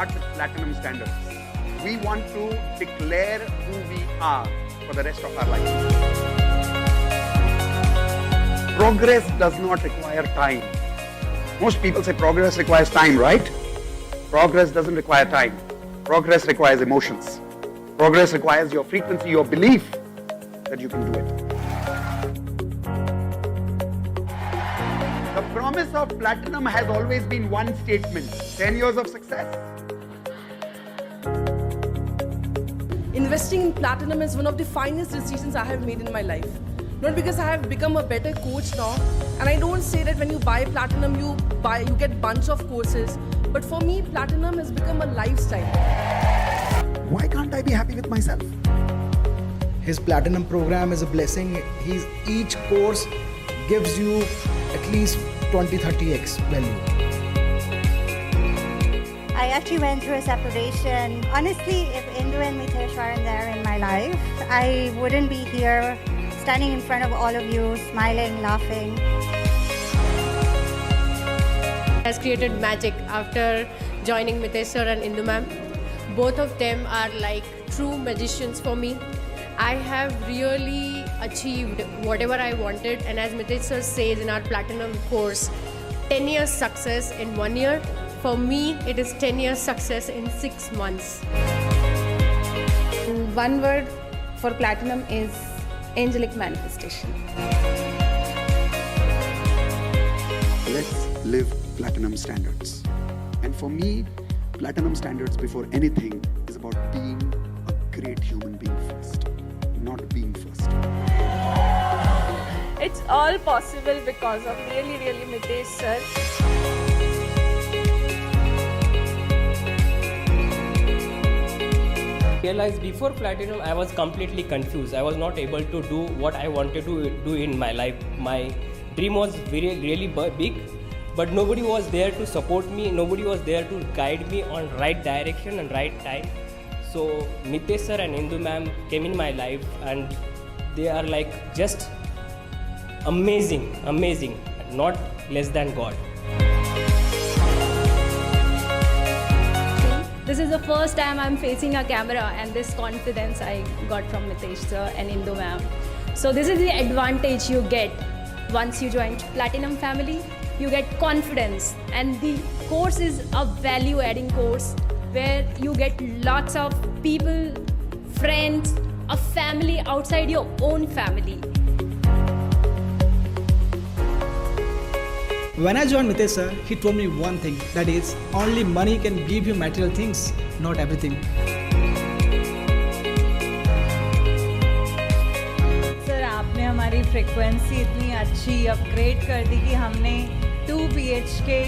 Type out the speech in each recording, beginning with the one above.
start with platinum standards. We want to declare who we are for the rest of our life. Progress does not require time. Most people say progress requires time, right? Progress doesn't require time. Progress requires emotions. Progress requires your frequency, your belief that you can do it. The promise of platinum has always been one statement: 10 years of success. Investing in platinum is one of the finest decisions I have made in my life. Not because I have become a better coach now, and I don't say that when you buy platinum you get bunch of courses, but for me platinum has become a lifestyle. Why can't I be happy with myself? His platinum program is a blessing. Each course gives you at least 20-30x value. I actually went through a separation. Honestly, if Indu and Mitesh weren't there in my life, I wouldn't be here standing in front of all of you, smiling, laughing. Has created magic after joining Mitesh sir and Indu ma'am. Both of them are like true magicians for me. I have really achieved whatever I wanted, and as Mitesh sir says in our platinum course, 10 years success in 1 year. For me, it is 10 years success in 6 months. One word for platinum is angelic manifestation. Let's live platinum standards. And for me, platinum standards before anything is about being a great human being first, not being first. It's all possible because of really Mitesh sir. Realized before platinum I was completely confused. I was not able to do what I wanted to do in my life. My dream was really big, but nobody was there to support me. Nobody was there to guide me on right direction and right time. So Mitesh sir and Indu ma'am came in my life, and they are like just amazing, not less than God. This is the first time I'm facing a camera, and this confidence I got from Mitesh sir and Indu ma'am. So this is the advantage you get once you join Platinum family. You get confidence, and the course is a value-adding course where you get lots of people, friends, a family outside your own family. When I joined Mitesh sir, he told me one thing, that is, only money can give you material things, not everything. Sir आपने हमारी frequency इतनी अच्छी upgrade कर दी कि हमने 2 BHK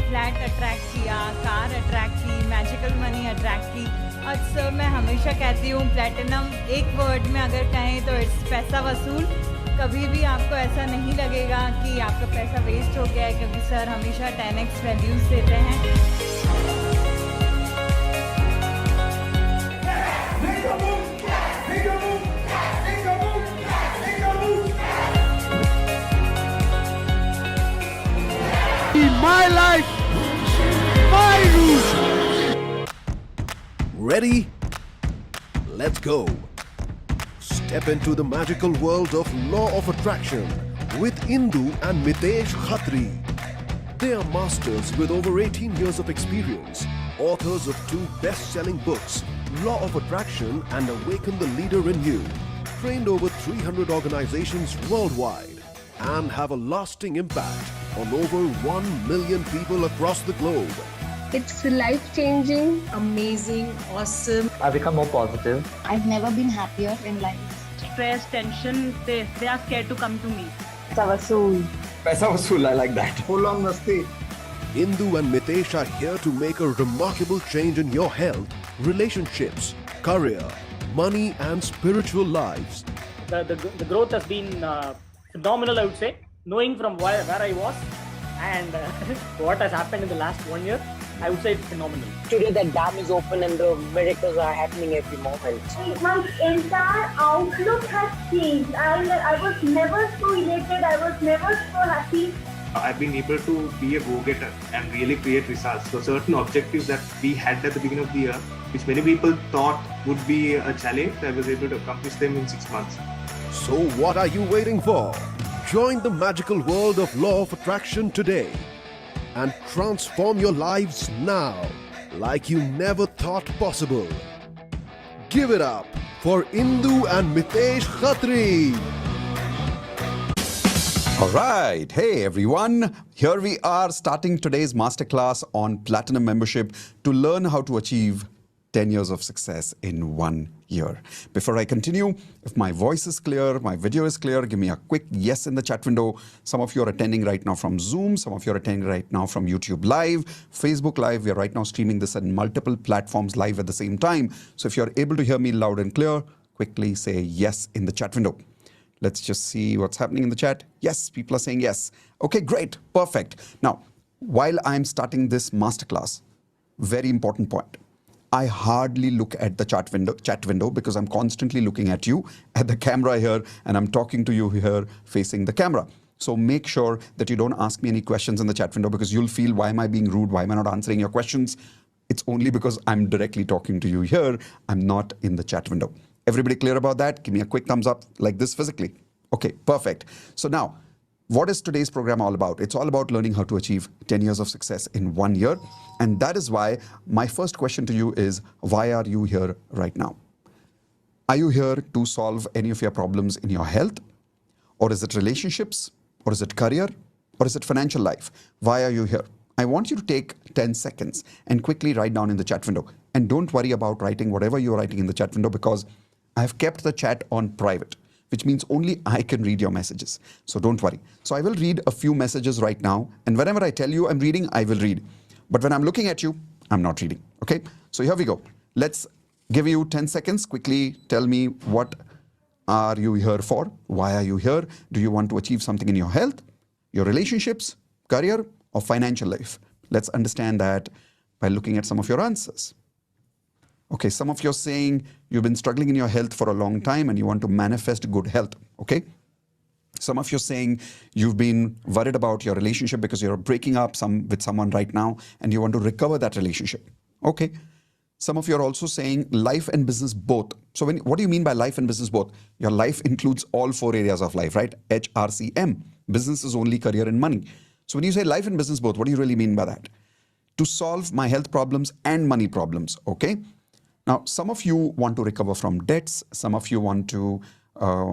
flat attract किया, car attract की, magical money attract की। और सर मैं हमेशा कहती हूँ प्लैटिनम एक वर्ड में अगर कहें तो इट्स पैसा वसूल। कभी भी आपको ऐसा नहीं लगेगा कि आपका पैसा वेस्ट हो गया है, क्योंकि सर हमेशा 10x वैल्यूज देते हैं। My life, my rules. Ready? Let's go. Step into the magical world of Law of Attraction with Indu and Mitesh Khatri. They are masters with over 18 years of experience, authors of 2 best-selling books, Law of Attraction and Awaken the Leader in You, trained over 300 organizations worldwide, and have a lasting impact on over 1 million people across the globe. It's life-changing, amazing, awesome. I've become more positive. I've never been happier in life. Stress, tension, they are scared to come to me. Paisa vasool, I like that. Full on masti. Indu and Mitesh are here to make a remarkable change in your health, relationships, career, money and spiritual lives. The growth has been phenomenal, I would say. Knowing from where I was and what has happened in the last 1 year, I would say it's phenomenal. Today the dam is open and the miracles are happening every moment. My entire outlook has changed. I was never so elated, I was never so happy. I've been able to be a go-getter and really create results. So certain objectives that we had at the beginning of the year, which many people thought would be a challenge, I was able to accomplish them in 6 months. So what are you waiting for? Join the magical world of Law of Attraction today and transform your lives now like you never thought possible. Give it up for Indu and Mitesh Khatri. All right. Hey, everyone. Here we are starting today's masterclass on Platinum membership to learn how to achieve 10 years of success in 1 year. Before I continue, if my voice is clear, my video is clear, give me a quick yes in the chat window. Some of you are attending right now from Zoom. Some of you are attending right now from YouTube Live, Facebook Live. We are right now streaming this on multiple platforms live at the same time. So if you're able to hear me loud and clear, quickly say yes in the chat window. Let's just see what's happening in the chat. Yes, people are saying yes. Okay, great, perfect. Now, while I'm starting this masterclass, very important point. I hardly look at the chat window because I'm constantly looking at you at the camera here and I'm talking to you here facing the camera. So make sure that you don't ask me any questions in the chat window because you'll feel, why am I being rude? Why am I not answering your questions? It's only because I'm directly talking to you here. I'm not in the chat window. Everybody clear about that? Give me a quick thumbs up like this physically. Okay, perfect. So now, what is today's program all about? It's all about learning how to achieve 10 years of success in 1 year. And that is why my first question to you is, why are you here right now? Are you here to solve any of your problems in your health? Or is it relationships? Or is it career? Or is it financial life? Why are you here? I want you to take 10 seconds and quickly write down in the chat window. And don't worry about writing whatever you're writing in the chat window because I've kept the chat on private, which means only I can read your messages. So don't worry. So I will read a few messages right now. And whenever I tell you I'm reading, I will read. But when I'm looking at you, I'm not reading. Okay? So here we go. Let's give you 10 seconds. Quickly tell me, what are you here for? Why are you here? Do you want to achieve something in your health, your relationships, career, or financial life? Let's understand that by looking at some of your answers. Okay, some of you are saying you've been struggling in your health for a long time and you want to manifest good health. Okay. Some of you are saying you've been worried about your relationship because you're breaking up with someone right now and you want to recover that relationship. Okay. Some of you are also saying life and business both. So what do you mean by life and business both? Your life includes all 4 areas of life, right? HRCM. Business is only career and money. So when you say life and business both, what do you really mean by that? To solve my health problems and money problems. Okay. Now, some of you want to recover from debts. Some of you want to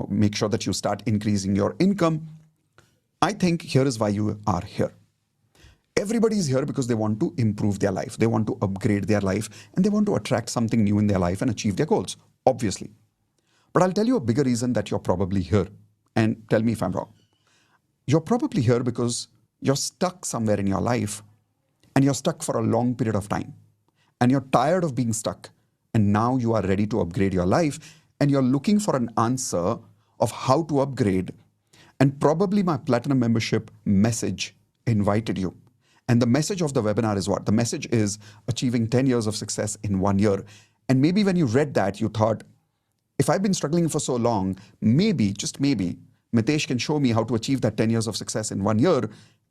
make sure that you start increasing your income. I think here is why you are here. Everybody is here because they want to improve their life. They want to upgrade their life and they want to attract something new in their life and achieve their goals, obviously. But I'll tell you a bigger reason that you're probably here. And tell me if I'm wrong. You're probably here because you're stuck somewhere in your life and you're stuck for a long period of time. And you're tired of being stuck. And now you are ready to upgrade your life and you're looking for an answer of how to upgrade. And probably my Platinum membership message invited you. And the message of the webinar is what? The message is achieving 10 years of success in 1 year. And maybe when you read that, you thought, if I've been struggling for so long, maybe, just maybe, Mitesh can show me how to achieve that 10 years of success in 1 year.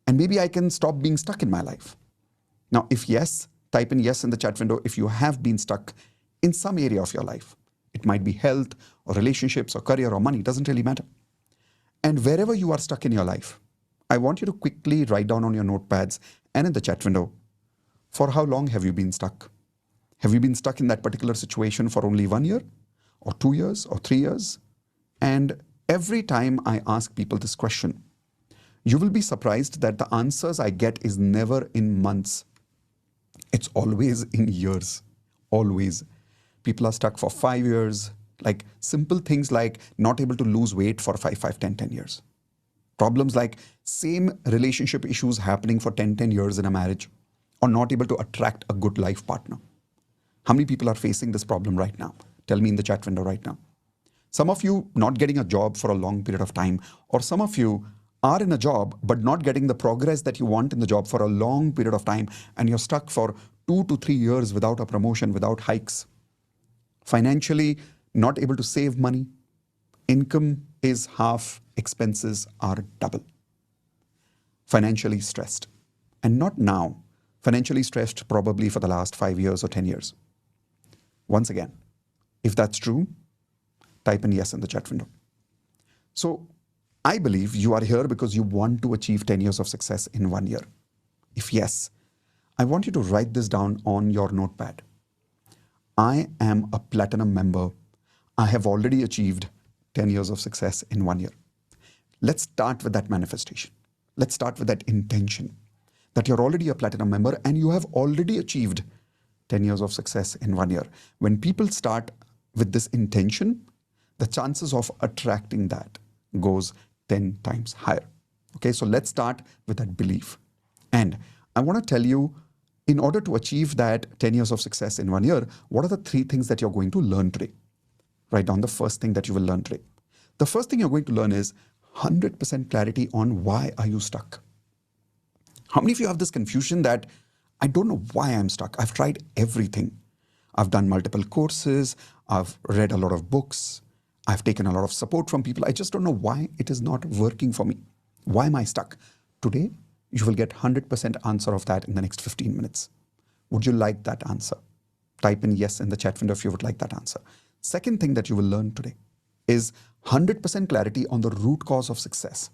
And maybe I can stop being stuck in my life. Now, if yes, type in yes in the chat window if you have been stuck in some area of your life. It might be health or relationships or career or money, it doesn't really matter. And wherever you are stuck in your life, I want you to quickly write down on your notepads and in the chat window, for how long have you been stuck? Have you been stuck in that particular situation for only 1 year or 2 years or 3 years? And every time I ask people this question, you will be surprised that the answers I get is never in months. It's always in years, always. People are stuck for 5 years, like simple things like not able to lose weight for 5, 10 years. Problems like same relationship issues happening for 10 years in a marriage or not able to attract a good life partner. How many people are facing this problem right now? Tell me in the chat window right now. Some of you not getting a job for a long period of time, or some of you are in a job but not getting the progress that you want in the job for a long period of time and you're stuck for 2 to 3 years without a promotion, without hikes. Financially, not able to save money. Income is half, expenses are double. financially stressed. And not now, financially stressed probably for the last 5 years or 10 years. Once again, if that's true, type in yes in the chat window. So I believe you are here because you want to achieve 10 years of success in 1 year. If yes, I want you to write this down on your notepad. I am a platinum member. I have already achieved 10 years of success in 1 year. Let's start with that manifestation. Let's start with that intention that you're already a platinum member and you have already achieved 10 years of success in 1 year. When people start with this intention, the chances of attracting that goes 10 times higher. Okay, so let's start with that belief. And I want to tell you, in order to achieve that 10 years of success in 1 year, what are the 3 things that you're going to learn today? Write down the first thing that you will learn today. The first thing you're going to learn is 100% clarity on why are you stuck. How many of you have this confusion that I don't know why I'm stuck? I've tried everything. I've done multiple courses. I've read a lot of books. I've taken a lot of support from people. I just don't know why it is not working for me. Why am I stuck? Today, you will get 100% answer of that in the next 15 minutes. Would you like that answer? Type in yes in the chat window if you would like that answer. Second thing that you will learn today is 100% clarity on the root cause of success.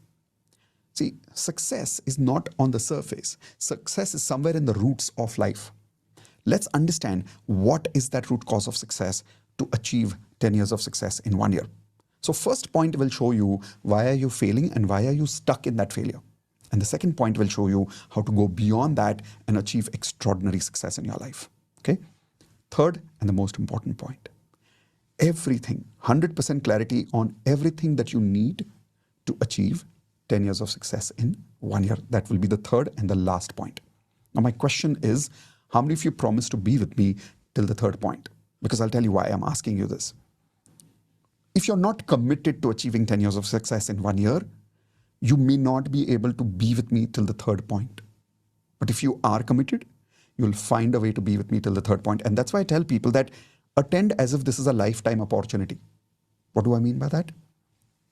See, success is not on the surface. Success is somewhere in the roots of life. Let's understand what is that root cause of success to achieve 10 years of success in 1 year. So first point will show you why are you failing and why are you stuck in that failure. And the second point will show you how to go beyond that and achieve extraordinary success in your life. Okay? Third and the most important point, everything, 100% clarity on everything that you need to achieve 10 years of success in 1 year. That will be the third and the last point. Now my question is, how many of you promise to be with me till the third point? Because I'll tell you why I'm asking you this. If you're not committed to achieving 10 years of success in 1 year, you may not be able to be with me till the third point. But if you are committed, you'll find a way to be with me till the third point. And that's why I tell people that attend as if this is a lifetime opportunity. What do I mean by that?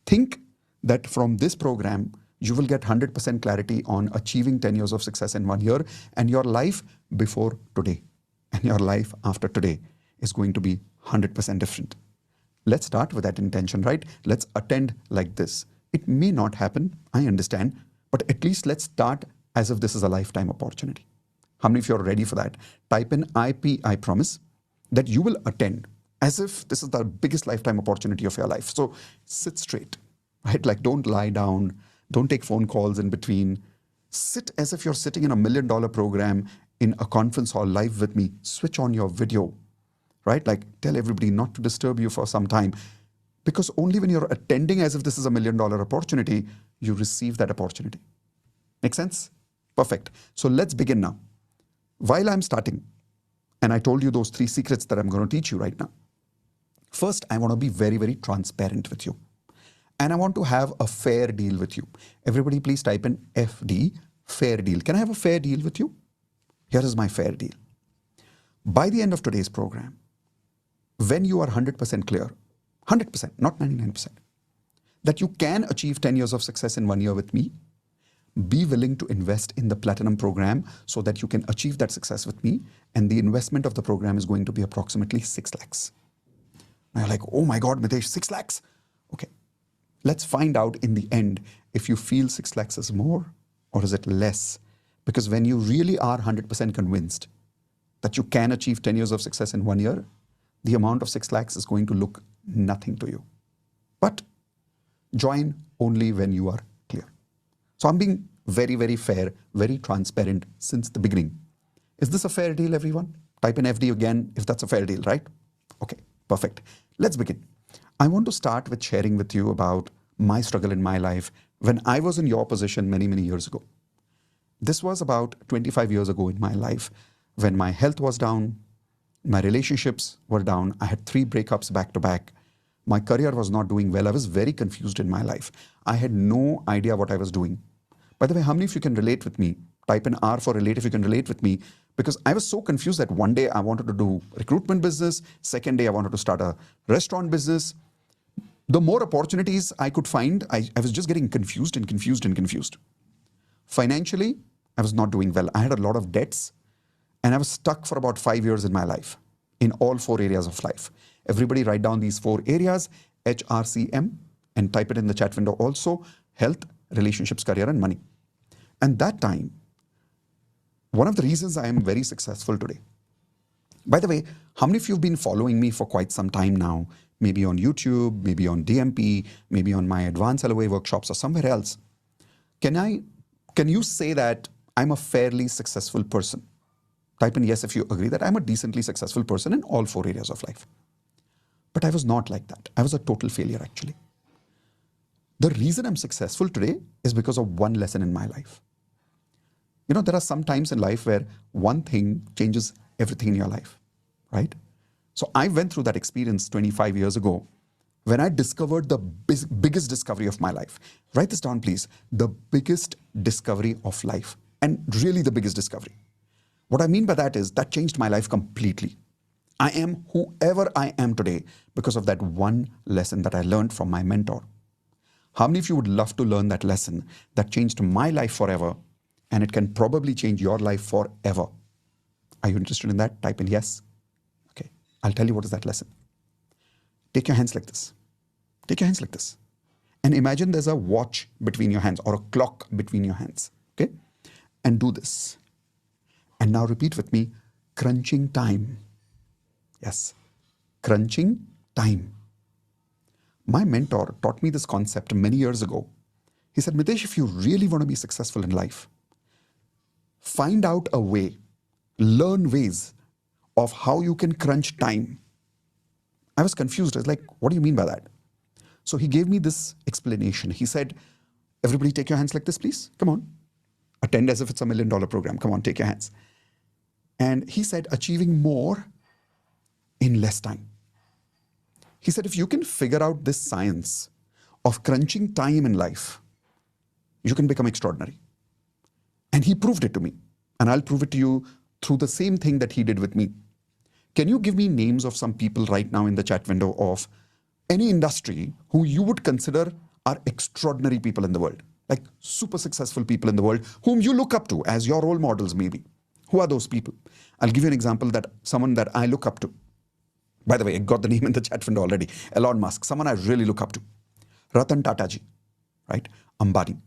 Think that from this program, you will get 100% clarity on achieving 10 years of success in 1 year, and your life before today and your life after today is going to be 100% different. Let's start with that intention, right? Let's attend like this. It may not happen, I understand, but at least let's start as if this is a lifetime opportunity. How many of you are ready for that? Type in IP, I promise, that you will attend as if this is the biggest lifetime opportunity of your life. So sit straight, right? Like don't lie down, don't take phone calls in between. Sit as if you're sitting in $1 million program in a conference hall live with me. Switch on your video, right? Like tell everybody not to disturb you for some time. Because only when you're attending as if this is $1 million opportunity, you receive that opportunity. Make sense? Perfect. So let's begin now. While I'm starting, and I told you those 3 secrets that I'm going to teach you right now. First, I want to be very, very transparent with you. And I want to have a fair deal with you. Everybody please type in FD, fair deal. Can I have a fair deal with you? Here is my fair deal. By the end of today's program, when you are 100% clear, 100%, not 99%, that you can achieve 10 years of success in 1 year with me, be willing to invest in the Platinum program so that you can achieve that success with me. And the investment of the program is going to be approximately 6 lakhs. Now you're like, oh my God, Mitesh, 6 lakhs? Okay, let's find out in the end if you feel 6 lakhs is more or is it less. Because when you really are 100% convinced that you can achieve 10 years of success in 1 year, the amount of 6 lakhs is going to look nothing to you. But join only when you are clear. So I'm being very, very fair, very transparent since the beginning. Is this a fair deal, everyone? Type in FD again if that's a fair deal, right? Okay, perfect. Let's begin. I want to start with sharing with you about my struggle in my life when I was in your position many, many years ago. This was about 25 years ago in my life when my health was down, my relationships were down. I had 3 breakups back to back. My career was not doing well. I was very confused in my life. I had no idea what I was doing. By the way, how many of you can relate with me? Type in R for relate if you can relate with me. Because I was so confused that one day I wanted to do recruitment business. Second day I wanted to start a restaurant business. The more opportunities I could find, I was just getting confused and confused and confused. Financially, I was not doing well. I had a lot of debts and I was stuck for about 5 years in my life in all 4 areas of life. Everybody write down these 4 areas, HRCM, and type it in the chat window also: health, relationships, career, and money. And that time, one of the reasons I am very successful today. By the way, how many of you have been following me for quite some time now? Maybe on YouTube, maybe on DMP, maybe on my advanced LOA workshops or somewhere else. Can you say that I'm a fairly successful person? Type in yes if you agree that I'm a decently successful person in all 4 areas of life. But I was not like that. I was a total failure actually. The reason I'm successful today is because of one lesson in my life. You know, there are some times in life where one thing changes everything in your life, right? So I went through that experience 25 years ago when I discovered the biggest discovery of my life. Write this down, please. The biggest discovery of life, and really the biggest discovery. What I mean by that is that changed my life completely. I am whoever I am today because of that one lesson that I learned from my mentor. How many of you would love to learn that lesson that changed my life forever, and it can probably change your life forever? Are you interested in that? Type in yes. Okay, I'll tell you what is that lesson. Take your hands like this. Take your hands like this. And imagine there's a watch between your hands or a clock between your hands. Okay? And do this. And now repeat with me, crunching time. Yes, crunching time. My mentor taught me this concept many years ago. He said, Mitesh, if you really want to be successful in life, find out a way, learn ways of how you can crunch time. I was confused. I was like, what do you mean by that? So he gave me this explanation. He said, everybody take your hands like this, please. Come on. Attend as if it's $1 million program. Come on, take your hands. And he said, achieving more in less time. He said, if you can figure out this science of crunching time in life, you can become extraordinary. And he proved it to me. And I'll prove it to you through the same thing that he did with me. Can you give me names of some people right now in the chat window of any industry who you would consider are extraordinary people in the world? Like super successful people in the world whom you look up to as your role models maybe. Who are those people? I'll give you an example that someone that I look up to. By the way, I got the name in the chat window already. Elon Musk, someone I really look up to. Ratan Tata ji, right? Ambani.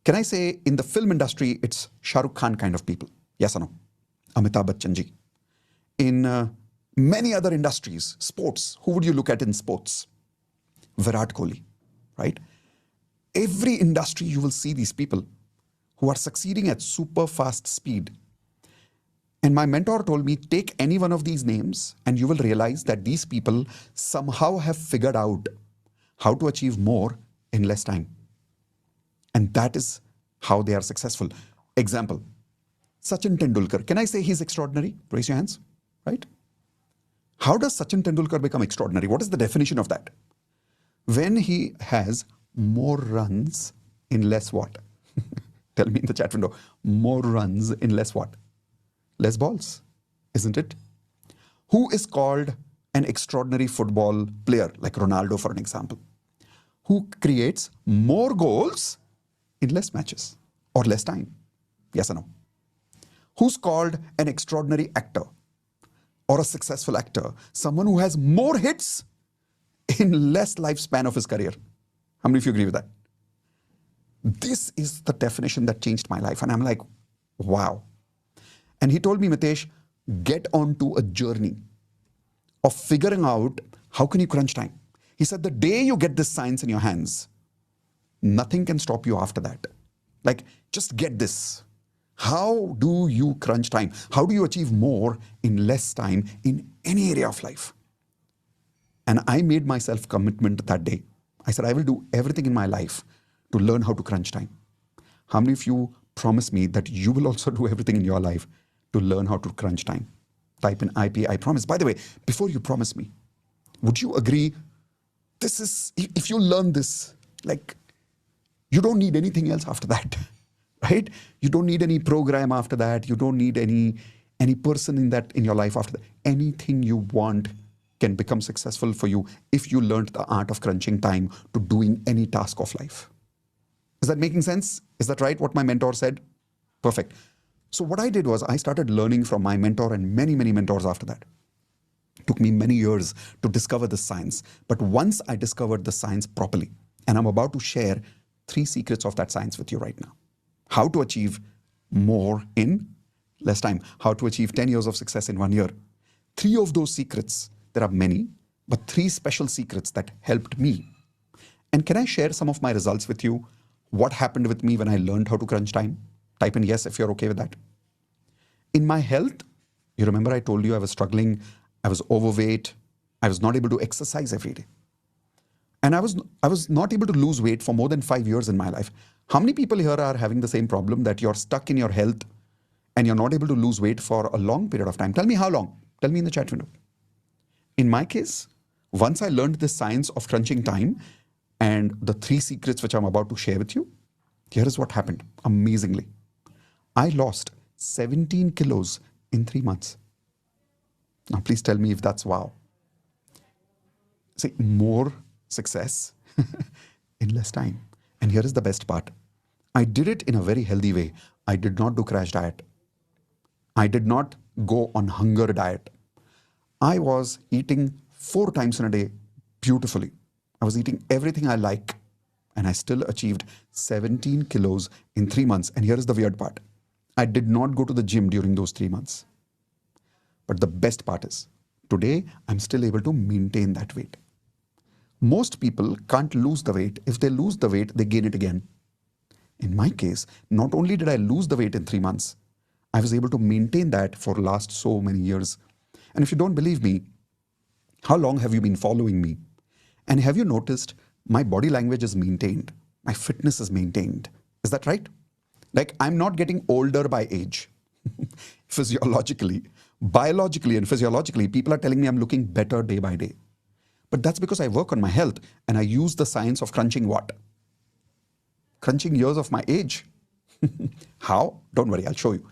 Can I say in the film industry, it's Shah Rukh Khan kind of people? Yes or no? Amitabh Bachchan ji. In many other industries, sports, who would you look at in sports? Virat Kohli, right? Every industry you will see these people who are succeeding at super fast speed. And my mentor told me, take any one of these names and you will realize that these people somehow have figured out how to achieve more in less time. And that is how they are successful. Example, Sachin Tendulkar. Can I say he's extraordinary? Raise your hands, right? How does Sachin Tendulkar become extraordinary? What is the definition of that? When he has more runs in less what? Tell me in the chat window. More runs in less what? Less balls, isn't it? Who is called an extraordinary football player, like Ronaldo, for an example, who creates more goals in less matches or less time? Yes or no? Who's called an extraordinary actor or a successful actor? Someone who has more hits in less lifespan of his career. How many of you agree with that? This is the definition that changed my life. And I'm like, wow. And he told me, Mitesh, get onto a journey of figuring out how can you crunch time. He said, the day you get this science in your hands, nothing can stop you after that. Like, just get this. How do you crunch time? How do you achieve more in less time in any area of life? And I made myself commitment that day. I said, I will do everything in my life to learn how to crunch time. How many of you promise me that you will also do everything in your life to learn how to crunch time? Type in IP, I promise. By the way, before you promise me, would you agree, this is, if you learn this, like, you don't need anything else after that, right? You don't need any program after that. You don't need any person in your life after that. Anything you want can become successful for you if you learned the art of crunching time to doing any task of life. Is that making sense? Is that right, what my mentor said? Perfect. So what I did was I started learning from my mentor and many, many mentors after that. It took me many years to discover the science. But once I discovered the science properly, and I'm about to share 3 secrets of that science with you right now. How to achieve more in less time. How to achieve 10 years of success in 1 year. 3 of those secrets, there are many, but 3 special secrets that helped me. And can I share some of my results with you? What happened with me when I learned how to crunch time? Type in yes if you're okay with that. In my health, you remember I told you I was struggling, I was overweight, I was not able to exercise every day. And I was not able to lose weight for more than 5 years in my life. How many people here are having the same problem, that you're stuck in your health and you're not able to lose weight for a long period of time? Tell me how long. Tell me in the chat window. In my case, once I learned the science of crunching time and the 3 secrets which I'm about to share with you, here is what happened amazingly. I lost 17 kilos in 3 months. Now, please tell me if that's wow. See, more success in less time. And here is the best part. I did it in a very healthy way. I did not do crash diet. I did not go on hunger diet. I was eating 4 times in a day beautifully. I was eating everything I like. And I still achieved 17 kilos in 3 months. And here is the weird part. I did not go to the gym during those 3 months. But the best part is, today I'm still able to maintain that weight. Most people can't lose the weight. If they lose the weight, they gain it again. In my case, not only did I lose the weight in 3 months, I was able to maintain that for last so many years. And if you don't believe me, how long have you been following me? And have you noticed my body language is maintained? My fitness is maintained. Is that right? Like, I'm not getting older by age. Physiologically, biologically and physiologically, people are telling me I'm looking better day by day. But that's because I work on my health and I use the science of crunching what? Crunching years of my age. How? Don't worry, I'll show you.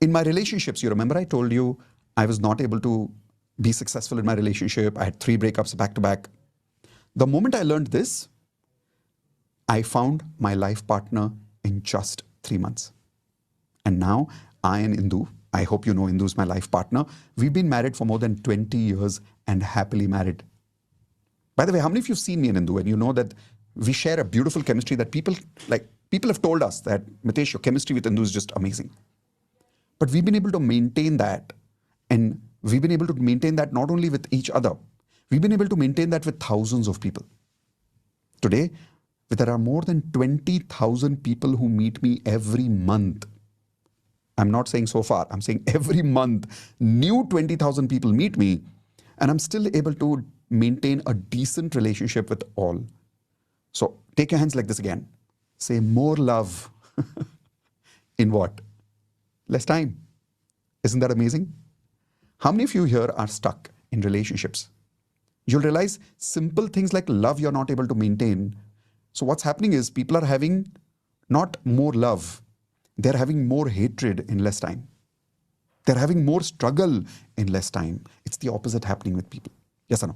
In my relationships, you remember I told you I was not able to be successful in my relationship. I had 3 breakups back to back. The moment I learned this, I found my life partner in just 3 months. And now I and Indu, I hope you know Indu is my life partner. We've been married for more than 20 years and happily married. By the way, how many of you have seen me and Indu and you know that we share a beautiful chemistry that people have told us that, Mitesh, your chemistry with Indu is just amazing. But we've been able to maintain that, and we've been able to maintain that not only with each other, we've been able to maintain that with thousands of people. Today, there are more than 20,000 people who meet me every month. I'm not saying so far, I'm saying every month, new 20,000 people meet me, and I'm still able to maintain a decent relationship with all. So take your hands like this again. Say more love. In what? Less time. Isn't that amazing? How many of you here are stuck in relationships? You'll realize simple things like love you're not able to maintain. So what's happening is people are having not more love. They're having more hatred in less time. They're having more struggle in less time. It's the opposite happening with people. Yes or no?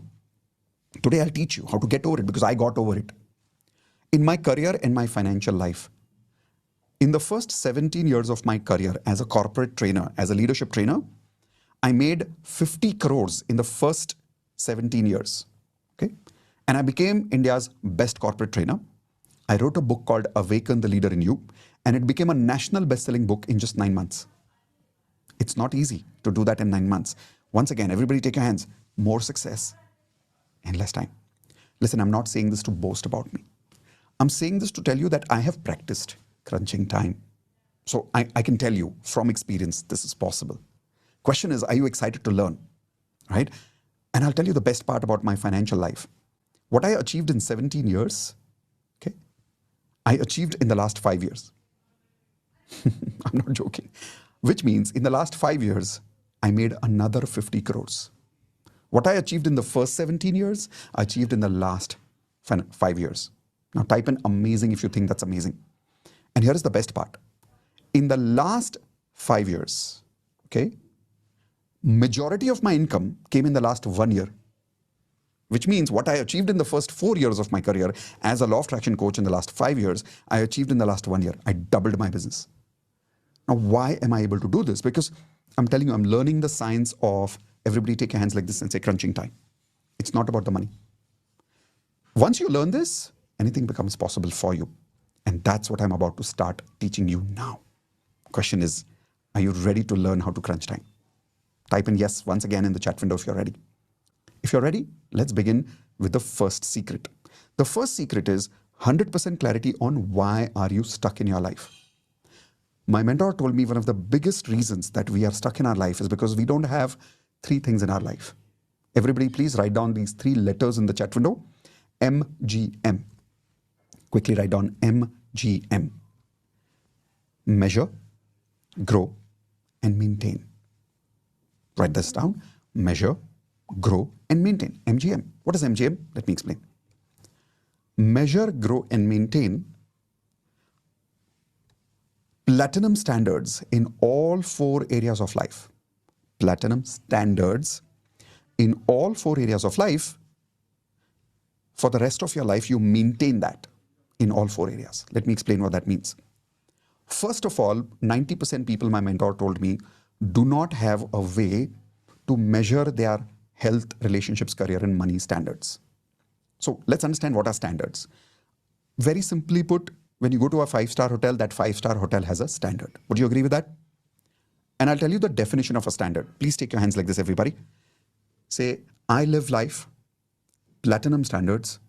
Today I'll teach you how to get over it because I got over it. In my career and my financial life, in the first 17 years of my career as a corporate trainer, as a leadership trainer, I made 50 crores in the first 17 years. Okay? And I became India's best corporate trainer. I wrote a book called Awaken the Leader in You, and it became a national best-selling book in just 9 months. It's not easy to do that in 9 months. Once again, everybody take your hands. More success in less time. Listen, I'm not saying this to boast about me. I'm saying this to tell you that I have practiced crunching time. So I can tell you from experience, this is possible. Question is, are you excited to learn? Right? And I'll tell you the best part about my financial life. What I achieved in 17 years, okay, I achieved in the last 5 years. I'm not joking. Which means in the last 5 years, I made another 50 crores. What I achieved in the first 17 years, I achieved in the last 5 years. Now type in amazing if you think that's amazing. And here is the best part. In the last 5 years, okay, majority of my income came in the last 1 year. which means what I achieved in the first 4 years of my career as a law of attraction coach in the last 5 years, I achieved in the last 1 year. I doubled my business. Now, why am I able to do this? Because I'm telling you, I'm learning the science of, everybody take your hands like this and say crunching time. It's not about the money. Once you learn this, anything becomes possible for you. And that's what I'm about to start teaching you now. Question is, are you ready to learn how to crunch time? Type in yes once again in the chat window if you're ready. If you're ready, let's begin with the first secret. The first secret is 100% clarity on why are you stuck in your life. My mentor told me one of the biggest reasons that we are stuck in our life is because we don't have 3 things in our life. Everybody please write down these 3 letters in the chat window. MGM. Quickly write down MGM. Measure, grow, and maintain. Write this down. Measure, grow, and maintain. MGM. What is MGM? Let me explain. Measure, grow, and maintain platinum standards in all 4 areas of life. Platinum standards in all 4 areas of life. For the rest of your life, you maintain that in all 4 areas. Let me explain what that means. First of all, 90% people, my mentor told me, do not have a way to measure their health, relationships, career, and money standards. So let's understand what are standards. Very simply put, when you go to a 5-star hotel, that 5-star hotel has a standard. Would you agree with that? And I'll tell you the definition of a standard. Please take your hands like this, everybody. Say, I live life, platinum standards,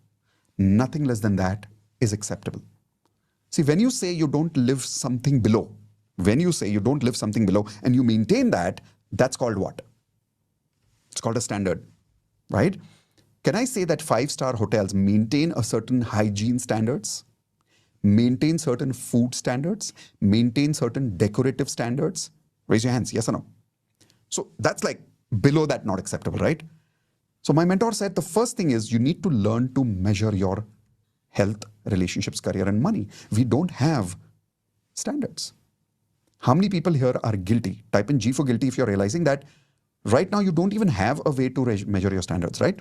nothing less than that is acceptable. See, when you say you don't live something below, and you maintain that, that's called what? It's called a standard, right? Can I say that 5-star hotels maintain a certain hygiene standards, maintain certain food standards, maintain certain decorative standards? Raise your hands, yes or no? So that's like below that, not acceptable, right? So my mentor said the first thing is you need to learn to measure your health, relationships, career, and money. We don't have standards. How many people here are guilty? Type in G for guilty if you're realizing that right now you don't even have a way to measure your standards, right?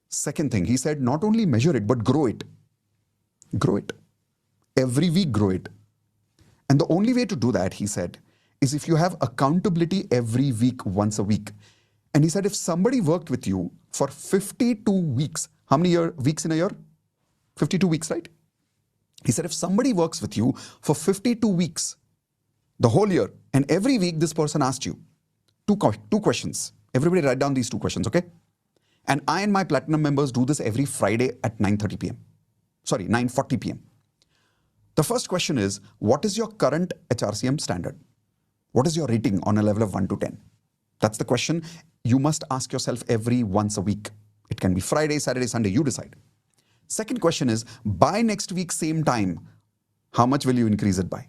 Second thing, he said not only measure it, but grow it. Grow it. Every week, grow it. And the only way to do that, he said, is if you have accountability every week, once a week. And he said if somebody worked with you for 52 weeks, how many weeks in a year? 52 weeks, right? He said if somebody works with you for 52 weeks, the whole year, and every week this person asked you two questions. Everybody write down these 2 questions, okay? And I and my platinum members do this every Friday at 9:30 p.m. Sorry, 9:40 p.m. The first question is, what is your current HRCM standard? What is your rating on a level of 1 to 10? That's the question you must ask yourself every once a week. It can be Friday, Saturday, Sunday, you decide. Second question is, by next week, same time, how much will you increase it by?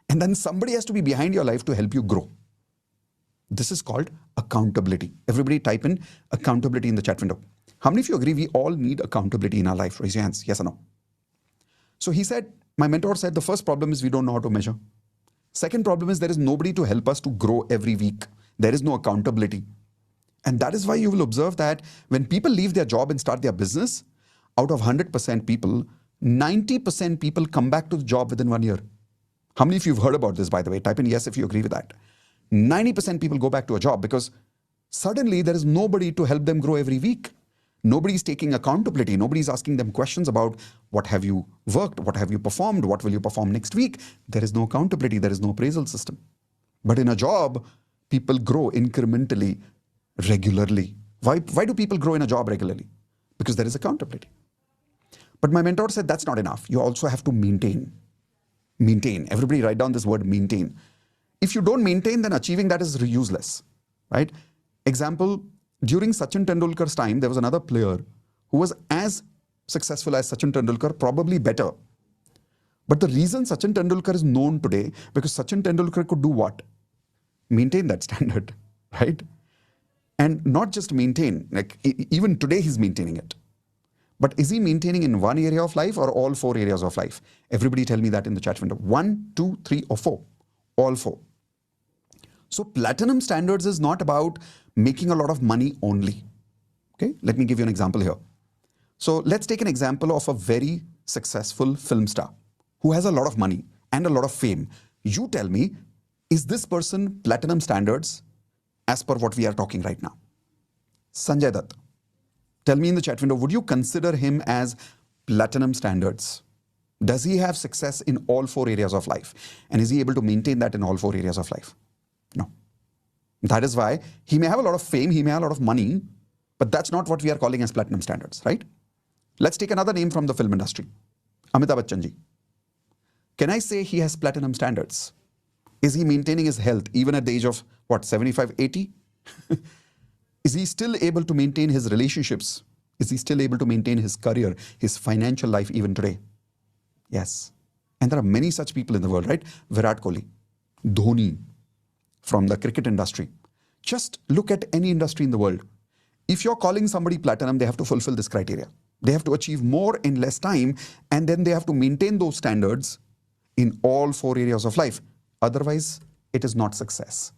And then somebody has to be behind your life to help you grow. This is called accountability. Everybody type in accountability in the chat window. How many of you agree we all need accountability in our life? Raise your hands, yes or no? So he said, my mentor said, the first problem is we don't know how to measure. Second problem is there is nobody to help us to grow every week. There is no accountability. And that is why you will observe that when people leave their job and start their business, out of 100% people, 90% people come back to the job within 1 year. How many of you have heard about this, by the way? Type in yes if you agree with that. 90% people go back to a job because suddenly there is nobody to help them grow every week. Nobody is taking accountability. Nobody is asking them questions about what have you worked, what have you performed, what will you perform next week. There is no accountability. There is no appraisal system. But in a job, people grow incrementally, regularly. Why do people grow in a job regularly? Because there is accountability. But my mentor said that's not enough. You also have to maintain. Maintain. Everybody write down this word maintain. If you don't maintain, then achieving that is useless, right? Example, during Sachin Tendulkar's time, there was another player who was as successful as Sachin Tendulkar, probably better. But the reason Sachin Tendulkar is known today, because Sachin Tendulkar could do what? Maintain that standard, right? And not just maintain, like even today he's maintaining it. But is he maintaining in one area of life or all 4 areas of life? Everybody tell me that in the chat window. 1, 2, 3 or 4? All 4. So platinum standards is not about making a lot of money only. Okay, let me give you an example here. So let's take an example of a very successful film star who has a lot of money and a lot of fame. You tell me, is this person platinum standards as per what we are talking right now? Sanjay Dutt, tell me in the chat window, would you consider him as platinum standards? Does he have success in all 4 areas of life? And is he able to maintain that in all 4 areas of life? No. That is why he may have a lot of fame, he may have a lot of money, but that's not what we are calling as platinum standards, right? Let's take another name from the film industry. Amitabh Bachchan ji. Can I say he has platinum standards? Is he maintaining his health even at the age of, what, 75, 80? Is he still able to maintain his relationships? Is he still able to maintain his career, his financial life even today? Yes. And there are many such people in the world, right? Virat Kohli, Dhoni, from the cricket industry. Just look at any industry in the world. If you're calling somebody platinum, they have to fulfill this criteria. They have to achieve more in less time, and then they have to maintain those standards in all 4 areas of life. Otherwise, it is not success.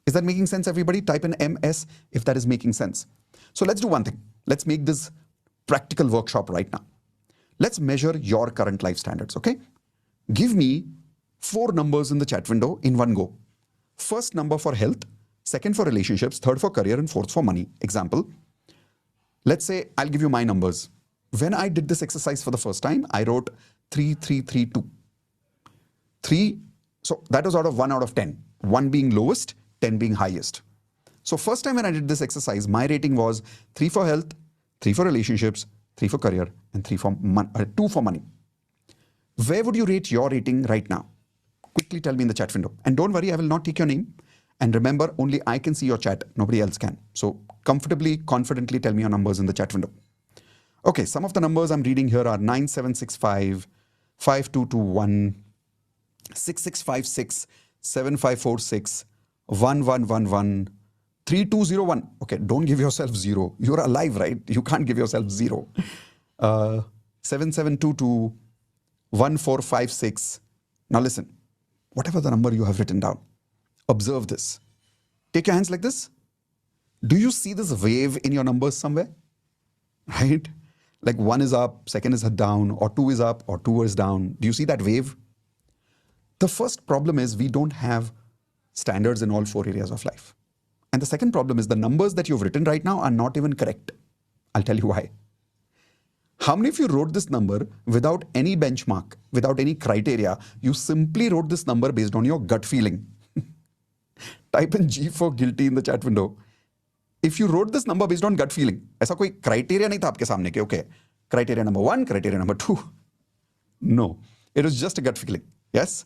Is that making sense, everybody? Type in MS if that is making sense. So let's do one thing. Let's make this practical workshop right now. Let's measure your current life standards, okay? Give me 4 numbers in the chat window in one go. First number for health, second for relationships, third for career, and fourth for money. Example, let's say I'll give you my numbers. When I did this exercise for the first time, I wrote 3, 3, 3, 2. 3, so that was out of 1 out of 10. 1 being lowest, 10 being highest. So first time when I did this exercise, my rating was 3 for health, 3 for relationships, 3 for career, and 2 for money. Where would you rate your rating right now? Quickly tell me in the chat window. And don't worry, I will not take your name. And remember, only I can see your chat. Nobody else can. So comfortably, confidently tell me your numbers in the chat window. Okay, some of the numbers I'm reading here are 9765, 5221, 6656, 7546, 1111, 3201. Okay, don't give yourself 0. You're alive, right? You can't give yourself 0. 7722, 1456. Now listen, whatever the number you have written down, observe this. Take your hands like this. Do you see this wave in your numbers somewhere? Right? Like 1 is up, second is down, or 2 is up, or 2 is down. Do you see that wave? The first problem is we don't have standards in all 4 areas of life. And the second problem is the numbers that you've written right now are not even correct. I'll tell you why. How many of you wrote this number without any benchmark, without any criteria? You simply wrote this number based on your gut feeling. Type in G for guilty in the chat window. If you wrote this number based on gut feeling, ऐसा कोई criteria नहीं था आपके सामने कि okay, criteria number 1, criteria number 2. No, it was just a gut feeling. Yes?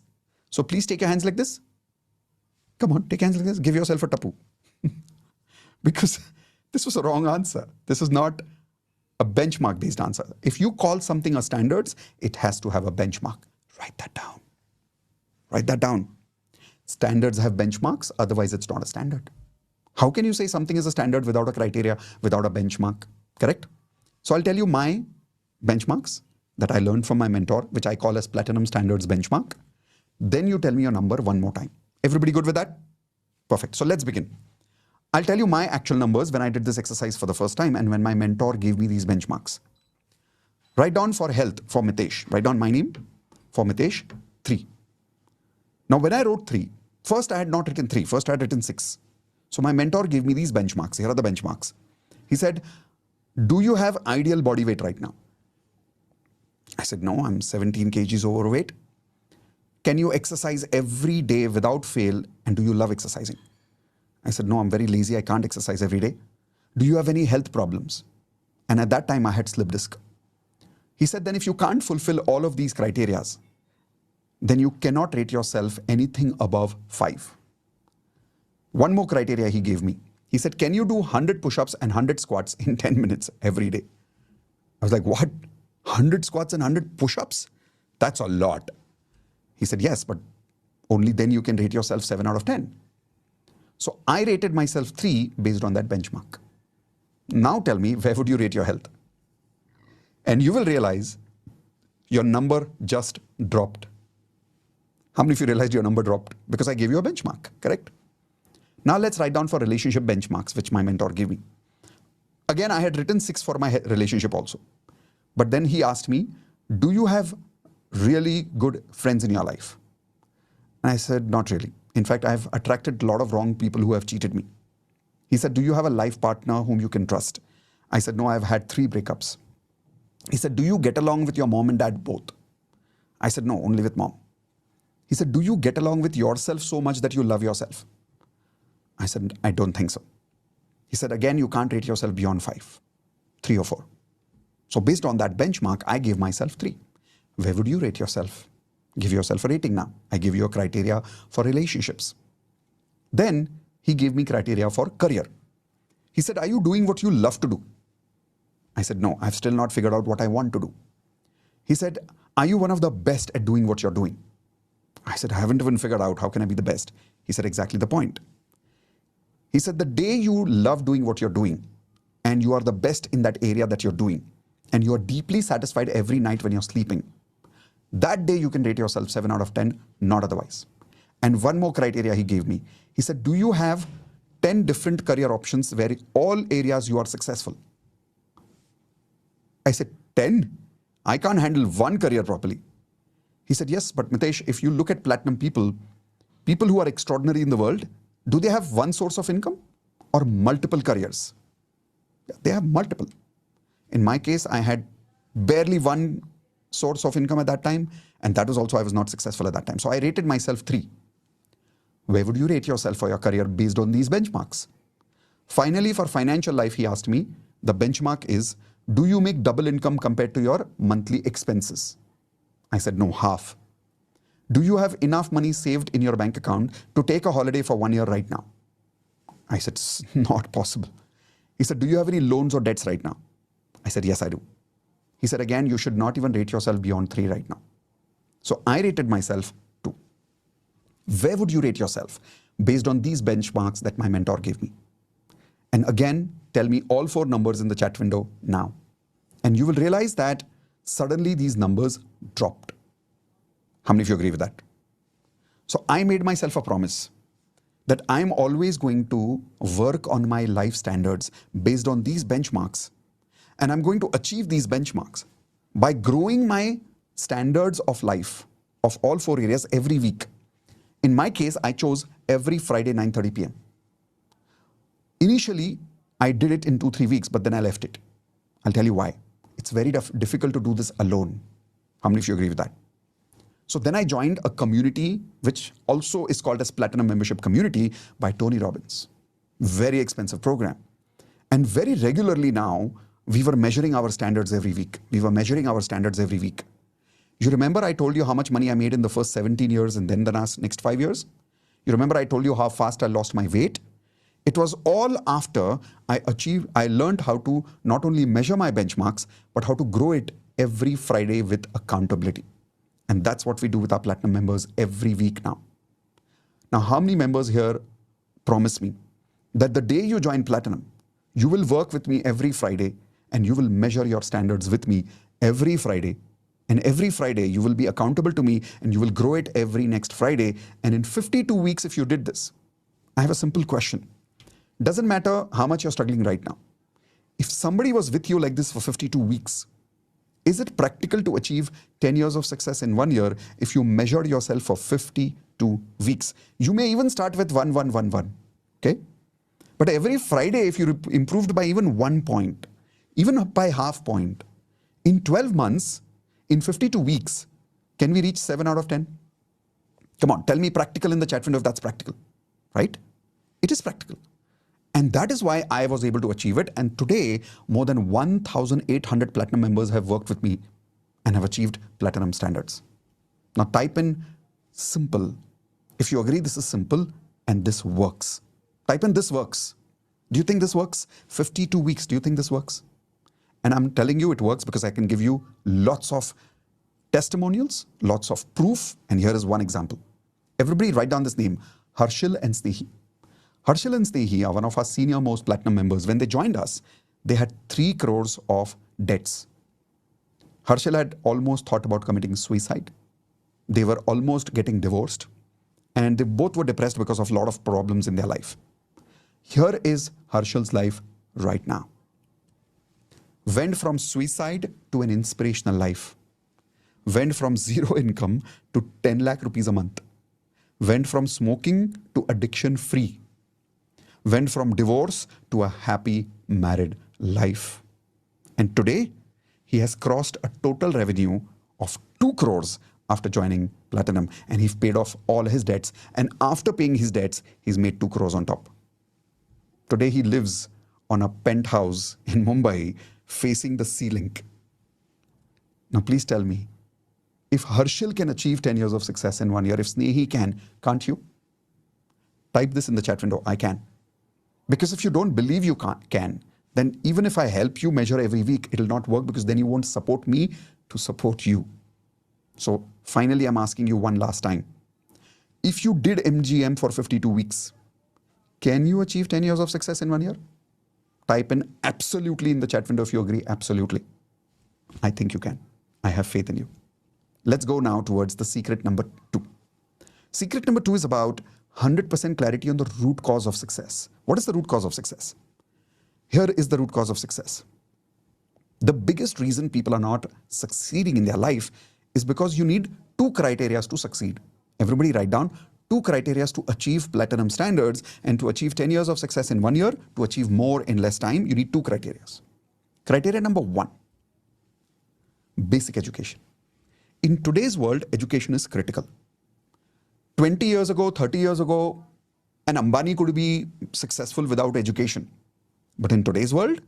So please take your hands like this. Come on, take hands like this. Give yourself a tapu. Because this was a wrong answer. This is not a benchmark based answer. If you call something a standards, it has to have a benchmark. Write that down. Write that down. Standards have benchmarks, otherwise it's not a standard. How can you say something is a standard without a criteria, without a benchmark? Correct? So I'll tell you my benchmarks that I learned from my mentor, which I call as Platinum Standards Benchmark. Then you tell me your number one more time. Everybody good with that? Perfect. So let's begin. I'll tell you my actual numbers when I did this exercise for the first time and when my mentor gave me these benchmarks. Write down for health for Mitesh. Write down my name for Mitesh, 3. Now when I wrote 3, first I had not written 3, first I had written 6. So my mentor gave me these benchmarks. Here are the benchmarks. He said, do you have ideal body weight right now? I said, no, I'm 17 kgs overweight. Can you exercise every day without fail? And do you love exercising? I said, no, I'm very lazy. I can't exercise every day. Do you have any health problems? And at that time I had slip disc. He said, then if you can't fulfill all of these criterias, then you cannot rate yourself anything above 5. One more criteria he gave me. He said, can you do 100 push-ups and 100 squats in 10 minutes every day? I was like, what? 100 squats and 100 push-ups? That's a lot. He said, yes, but only then you can rate yourself 7 out of 10. So I rated myself 3 based on that benchmark. Now tell me, where would you rate your health? And you will realize your number just dropped. How many of you realized your number dropped? Because I gave you a benchmark, correct? Now let's write down for relationship benchmarks, which my mentor gave me. Again, I had written 6 for my relationship also. But then he asked me, do you have really good friends in your life? And I said, not really. In fact, I've attracted a lot of wrong people who have cheated me. He said, do you have a life partner whom you can trust? I said, no, I've had 3 breakups. He said, do you get along with your mom and dad both? I said, no, only with mom. He said, do you get along with yourself so much that you love yourself? I said, I don't think so. He said, again, you can't rate yourself beyond 5, 3 or 4. So based on that benchmark, I gave myself 3. Where would you rate yourself? Give yourself a rating now. I give you a criteria for relationships. Then he gave me criteria for career. He said, are you doing what you love to do? I said, no, I've still not figured out what I want to do. He said, are you one of the best at doing what you're doing? I said, I haven't even figured out how can I be the best. He said, exactly the point. He said, the day you love doing what you're doing and you are the best in that area that you're doing and you are deeply satisfied every night when you're sleeping, that day you can rate yourself 7 out of 10, not otherwise. And one more criteria he gave me. He said, do you have 10 different career options where all areas you are successful? I said, 10? I can't handle one career properly. He said, yes, but Mitesh, if you look at platinum people, people who are extraordinary in the world, do they have one source of income or multiple careers? They have multiple. In my case, I had barely one source of income at that time, and that was also I was not successful at that time. So I rated myself 3. Where would you rate yourself for your career based on these benchmarks? Finally, for financial life, he asked me, the benchmark is, do you make double income compared to your monthly expenses? I said, no, half. Do you have enough money saved in your bank account to take a holiday for 1 year right now? I said, it's not possible. He said, do you have any loans or debts right now? I said, yes, I do. He said, again, you should not even rate yourself beyond 3 right now. So I rated myself 2. Where would you rate yourself based on these benchmarks that my mentor gave me? And again, tell me all 4 numbers in the chat window now. And you will realize that suddenly these numbers dropped. How many of you agree with that? So I made myself a promise that I'm always going to work on my life standards based on these benchmarks. And I'm going to achieve these benchmarks by growing my standards of life of all 4 areas every week. In my case, I chose every Friday 9:30 p.m. Initially, I did it in 2-3 weeks, but then I left it. I'll tell you why. It's very difficult to do this alone. How many of you agree with that? So then I joined a community which also is called as Platinum Membership Community by Tony Robbins. Very expensive program. And very regularly now, we were measuring our standards every week. You remember I told you how much money I made in the first 17 years and then the next 5 years? You remember I told you how fast I lost my weight? It was all after I learned how to not only measure my benchmarks, but how to grow it every Friday with accountability. And that's what we do with our Platinum members every week now. Now, how many members here promise me that the day you join Platinum, you will work with me every Friday and you will measure your standards with me every Friday. And every Friday, you will be accountable to me and you will grow it every next Friday. And in 52 weeks, if you did this, I have a simple question. Doesn't matter how much you're struggling right now. If somebody was with you like this for 52 weeks, is it practical to achieve 10 years of success in 1 year if you measured yourself for 52 weeks? You may even start with 1, 1, 1, 1. Okay? But every Friday, if you improved by even 1 point, even by half point, in 12 months, in 52 weeks, can we reach 7 out of 10? Come on, tell me practical in the chat window if that's practical, right? It is practical. And that is why I was able to achieve it. And today, more than 1,800 Platinum members have worked with me and have achieved Platinum standards. Now type in simple. If you agree this is simple and this works. Type in this works. Do you think this works? 52 weeks, do you think this works? And I'm telling you it works because I can give you lots of testimonials, lots of proof. And here is one example. Everybody write down this name, Harshil and Snehi. Harshil and Snehi are one of our senior most Platinum members. When they joined us, they had 3 crores of debts. Harshil had almost thought about committing suicide. They were almost getting divorced. And they both were depressed because of a lot of problems in their life. Here is Harshil's life right now. went from suicide to an inspirational life, went from zero income to 10 lakh rupees a month, went from smoking to addiction free, went from divorce to a happy married life. And today, he has crossed a total revenue of 2 crores after joining Platinum, and he's paid off all his debts. And after paying his debts, he's made 2 crores on top. Today, he lives on a penthouse in Mumbai facing the sea link. Now, please tell me, if Harshil can achieve 10 years of success in 1 year, if Snehi can, can't you? Type this in the chat window, I can. Because if you don't believe you can, then even if I help you measure every week, it'll not work, because then you won't support me to support you. So finally, I'm asking you one last time. If you did MGM for 52 weeks, can you achieve 10 years of success in 1 year? Type in absolutely in the chat window if you agree. Absolutely. I think you can. I have faith in you. Let's go now towards the secret number 2. Secret number 2 is about 100% clarity on the root cause of success. What is the root cause of success? Here is the root cause of success. The biggest reason people are not succeeding in their life is because you need 2 criteria to succeed. Everybody write down 2 criteria to achieve platinum standards, and to achieve 10 years of success in 1 year, to achieve more in less time, you need 2 criteria. Criteria number 1, basic education. In today's world, education is critical. 20 years ago, 30 years ago, an Ambani could be successful without education. But in today's world,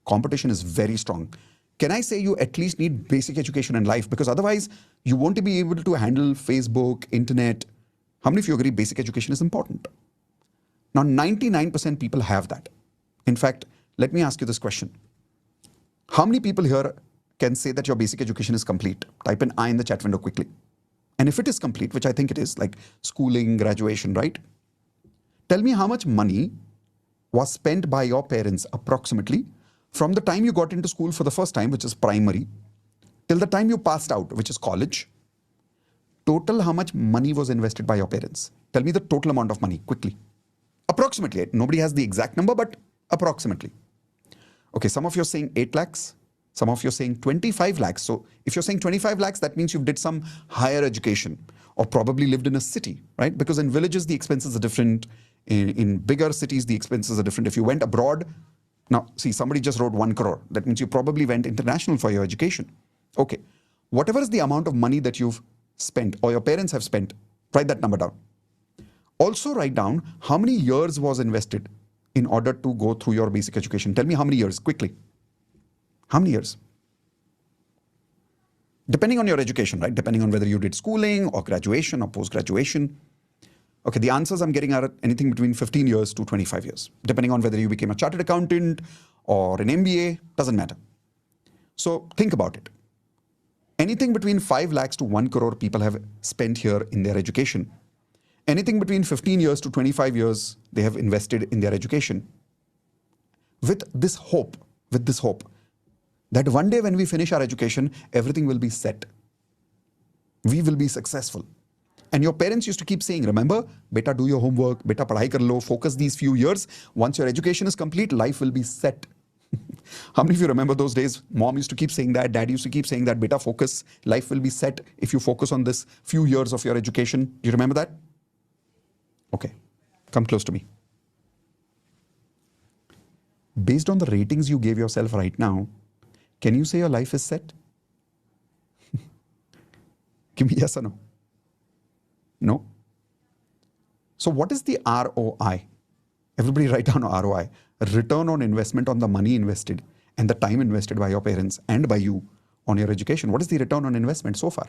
competition is very strong. Can I say you at least need basic education in life? Because otherwise, you won't be able to handle Facebook, internet. How many of you agree basic education is important? Now, 99% people have that. In fact, let me ask you this question. How many people here can say that your basic education is complete? Type in I in the chat window quickly. And if it is complete, which I think it is, like schooling, graduation, right? Tell me how much money was spent by your parents approximately from the time you got into school for the first time, which is primary, till the time you passed out, which is college. Total, how much money was invested by your parents? Tell me the total amount of money quickly. Approximately. Nobody has the exact number, but approximately. Okay, some of you are saying 8 lakhs. Some of you are saying 25 lakhs. So if you're saying 25 lakhs, that means you did some higher education or probably lived in a city, right? Because in villages, the expenses are different. In bigger cities, the expenses are different. If you went abroad, now see, somebody just wrote 1 crore. That means you probably went international for your education. Okay. Whatever is the amount of money that you've spent or your parents have spent, write that number down. Also write down how many years was invested in order to go through your basic education. Tell me how many years, quickly. How many years? Depending on your education, right? Depending on whether you did schooling or graduation or post-graduation. Okay, the answers I'm getting are anything between 15 years to 25 years. Depending on whether you became a chartered accountant or an MBA, doesn't matter. So think about it. Anything between 5 lakhs to 1 crore people have spent here in their education. Anything between 15 years to 25 years they have invested in their education. With this hope that one day when we finish our education, everything will be set. We will be successful. And your parents used to keep saying, remember, beta, do your homework, beta, padhai kar lo, focus these few years. Once your education is complete, life will be set. How many of you remember those days? Mom used to keep saying that, dad used to keep saying that, beta, focus, life will be set if you focus on this few years of your education. Do you remember that? Okay, come close to me. Based on the ratings you gave yourself right now, can you say your life is set? Give me yes or no. No? So what is the ROI? Everybody write down ROI. Return on investment on the money invested and the time invested by your parents and by you on your education. What is the return on investment so far?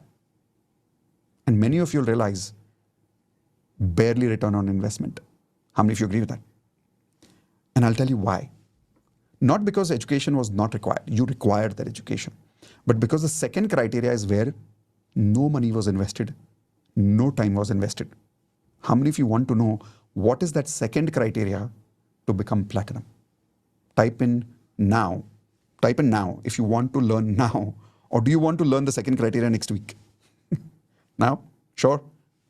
And many of you will realize barely return on investment. How many of you agree with that? And I'll tell you why. Not because education was not required. You required that education. But because the second criteria is where no money was invested, no time was invested. How many of you want to know what is that second criteria to become platinum? Type in now. Type in now if you want to learn now. Or do you want to learn the second criteria next week? Now? Sure.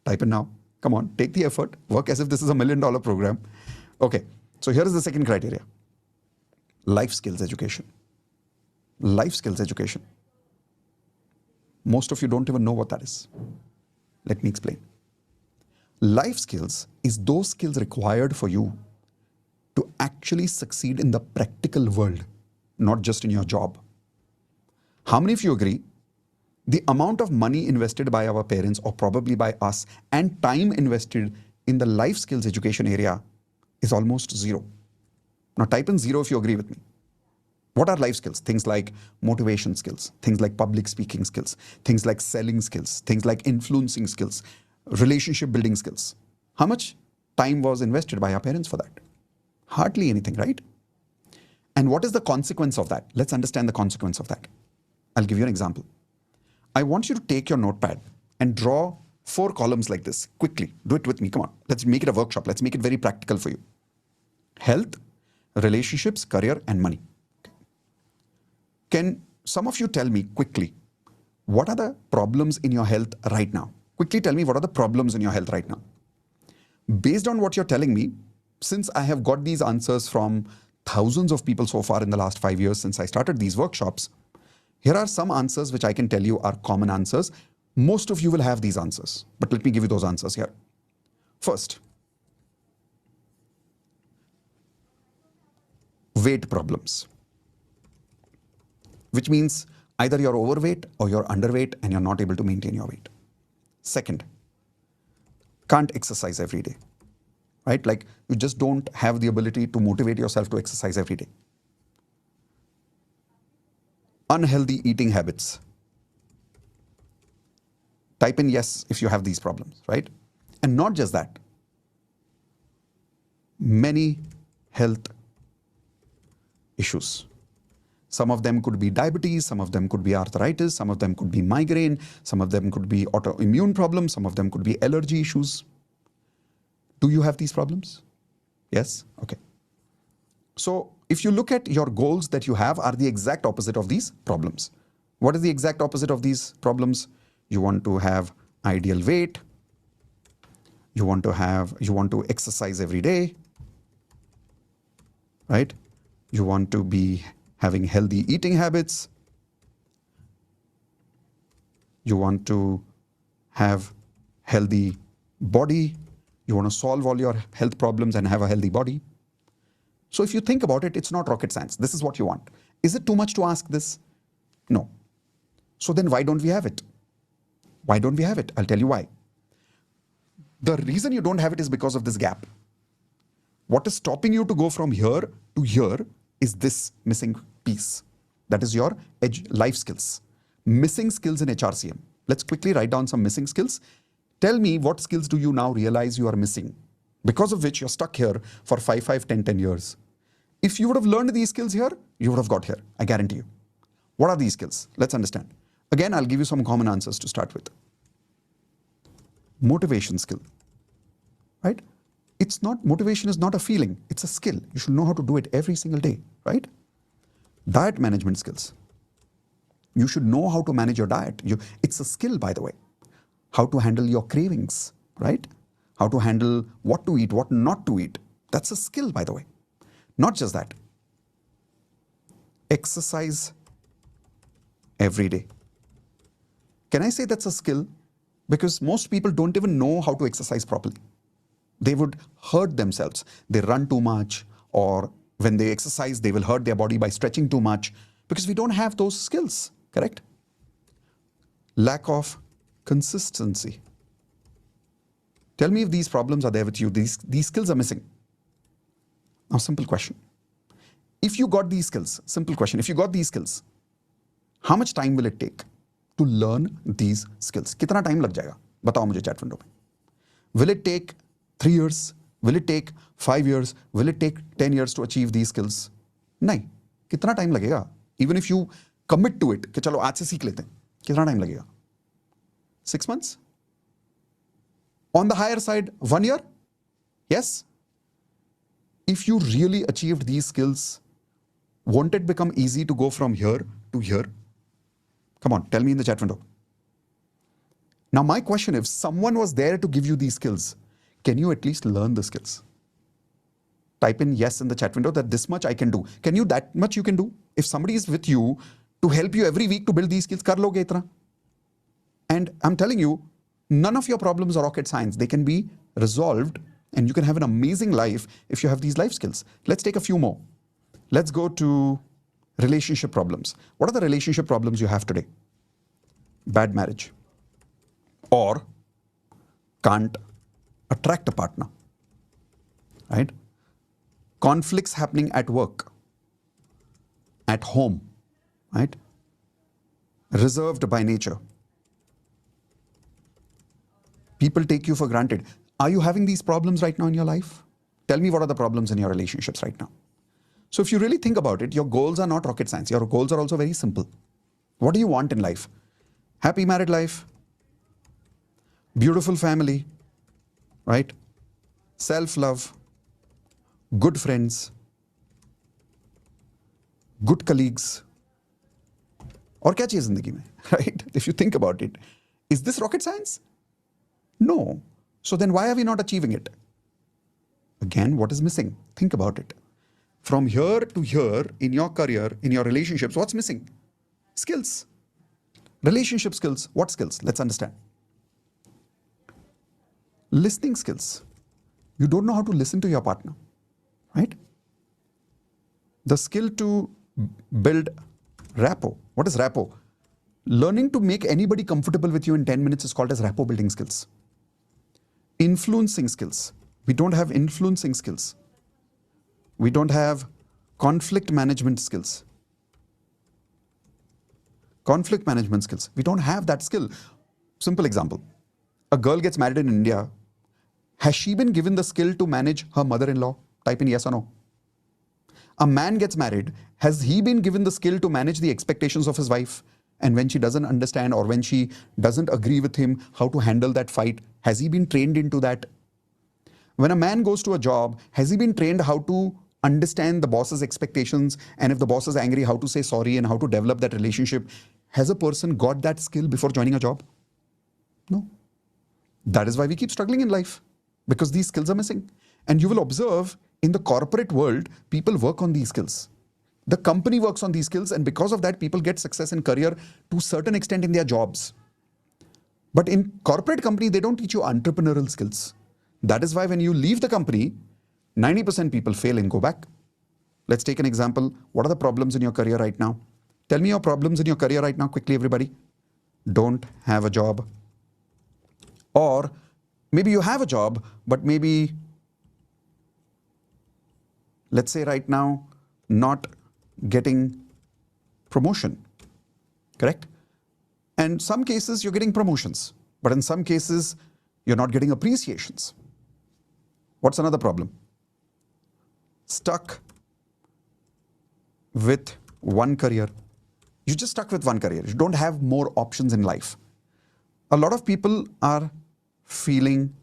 Type in now. Come on, take the effort. Work as if this is $1 million program. Okay, so here is the second criteria. Life skills education. Life skills education. Most of you don't even know what that is. Let me explain. Life skills is those skills required for you to actually succeed in the practical world, not just in your job. How many of you agree the amount of money invested by our parents or probably by us and time invested in the life skills education area is almost zero? Now type in zero if you agree with me. What are life skills? Things like motivation skills, things like public speaking skills, things like selling skills, things like influencing skills, relationship building skills. How much time was invested by our parents for that? Hardly anything, right? And what is the consequence of that? Let's understand the consequence of that. I'll give you an example. I want you to take your notepad and draw 4 columns like this quickly. Do it with me. Come on. Let's make it a workshop. Let's make it very practical for you. Health, relationships, career, and money. Can some of you tell me quickly, what are the problems in your health right now? Quickly tell me what are the problems in your health right now. Based on what you're telling me, since I have got these answers from thousands of people so far in the last 5 years since I started these workshops, here are some answers which I can tell you are common answers. Most of you will have these answers, but let me give you those answers here. First, weight problems, which means either you're overweight or you're underweight and you're not able to maintain your weight. Second, can't exercise every day, right? Like you just don't have the ability to motivate yourself to exercise every day. Unhealthy eating habits. Type in yes if you have these problems, right? And not just that, many health issues. Some of them could be diabetes, some of them could be arthritis, some of them could be migraine, some of them could be autoimmune problems, some of them could be allergy issues. Do you have these problems? Yes? Okay. So if you look at your goals that you have are the exact opposite of these problems. What is the exact opposite of these problems? You want to have ideal weight. You want to exercise every day, right? You want to be having healthy eating habits. You want to have healthy body. You want to solve all your health problems and have a healthy body. So if you think about it, it's not rocket science. This is what you want. Is it too much to ask this? No. So then why don't we have it? Why don't we have it? I'll tell you why. The reason you don't have it is because of this gap. What is stopping you to go from here to here is this missing piece. That is your edge life skills. Missing skills in HRCM. Let's quickly write down some missing skills. Tell me what skills do you now realize you are missing, because of which you're stuck here for 5, 10 years. If you would have learned these skills here, you would have got here. I guarantee you. What are these skills? Let's understand. Again, I'll give you some common answers to start with. Motivation skill, right? Motivation is not a feeling, it's a skill. You should know how to do it every single day, right? Diet management skills. You should know how to manage your diet. It's a skill, by the way. How to handle your cravings, right? How to handle what to eat, what not to eat. That's a skill, by the way. Not just that. Exercise every day. Can I say that's a skill? Because most people don't even know how to exercise properly. They would hurt themselves. They run too much, or when they exercise, they will hurt their body by stretching too much, because we don't have those skills, correct? Lack of consistency. Tell me if these problems are there with you. These skills are missing. Now, simple question. If you got these skills, simple question, if you got these skills, how much time will it take to learn these skills? कितना time लग जाएगा? बताओ मुझे chat window में. Will it take 3 years? Will it take 5 years? Will it take 10 years to achieve these skills? नहीं. कितना time लगेगा? Even if you commit to it, कि चलो आज से सीख लेते हैं, कितना time लगेगा? 6 months? On the higher side, 1 year? Yes? If you really achieved these skills, won't it become easy to go from here to here? Come on, tell me in the chat window. Now my question, if someone was there to give you these skills, can you at least learn the skills? Type in yes in the chat window that this much I can do. Can you that much you can do? If somebody is with you to help you every week to build these skills, kar loge itna. And I'm telling you, none of your problems are rocket science. They can be resolved and you can have an amazing life if you have these life skills. Let's take a few more. Let's go to relationship problems. What are the relationship problems you have today? Bad marriage, or can't attract a partner, right? Conflicts happening at work, at home, right? Reserved by nature. People take you for granted. Are you having these problems right now in your life? Tell me what are the problems in your relationships right now. So if you really think about it, your goals are not rocket science. Your goals are also very simple. What do you want in life? Happy married life, beautiful family, right? Self-love, good friends, good colleagues. और क्या चाहिए जिंदगी में, right? If you think about it, is this rocket science? No. So then why are we not achieving it? Again, what is missing? Think about it. From here to here in your career, in your relationships, what's missing? Skills. Relationship skills. What skills? Let's understand. Listening skills. You don't know how to listen to your partner, right? The skill to build rapport. What is rapport? Learning to make anybody comfortable with you in 10 minutes is called as rapport building skills. Influencing skills. We don't have influencing skills. We don't have conflict management skills. Conflict management skills. We don't have that skill. Simple example. A girl gets married in India. Has she been given the skill to manage her mother-in-law? Type in yes or no. A man gets married. Has he been given the skill to manage the expectations of his wife? And when she doesn't understand or when she doesn't agree with him, how to handle that fight? Has he been trained into that? When a man goes to a job, has he been trained how to understand the boss's expectations, and if the boss is angry, how to say sorry and how to develop that relationship? Has a person got that skill before joining a job? No. That is why we keep struggling in life, because these skills are missing. And you will observe in the corporate world, people work on these skills. The company works on these skills, and because of that, people get success in career to a certain extent in their jobs. But in corporate company, they don't teach you entrepreneurial skills. That is why when you leave the company, 90% people fail and go back. Let's take an example. What are the problems in your career right now? Tell me your problems in your career right now, quickly, everybody. Don't have a job. Or maybe you have a job, but maybe, let's say right now, not getting promotion. Correct? And some cases you're getting promotions, but in some cases you're not getting appreciations. What's another problem? Stuck with one career. You're just stuck with one career. You don't have more options in life. A lot of people are feeling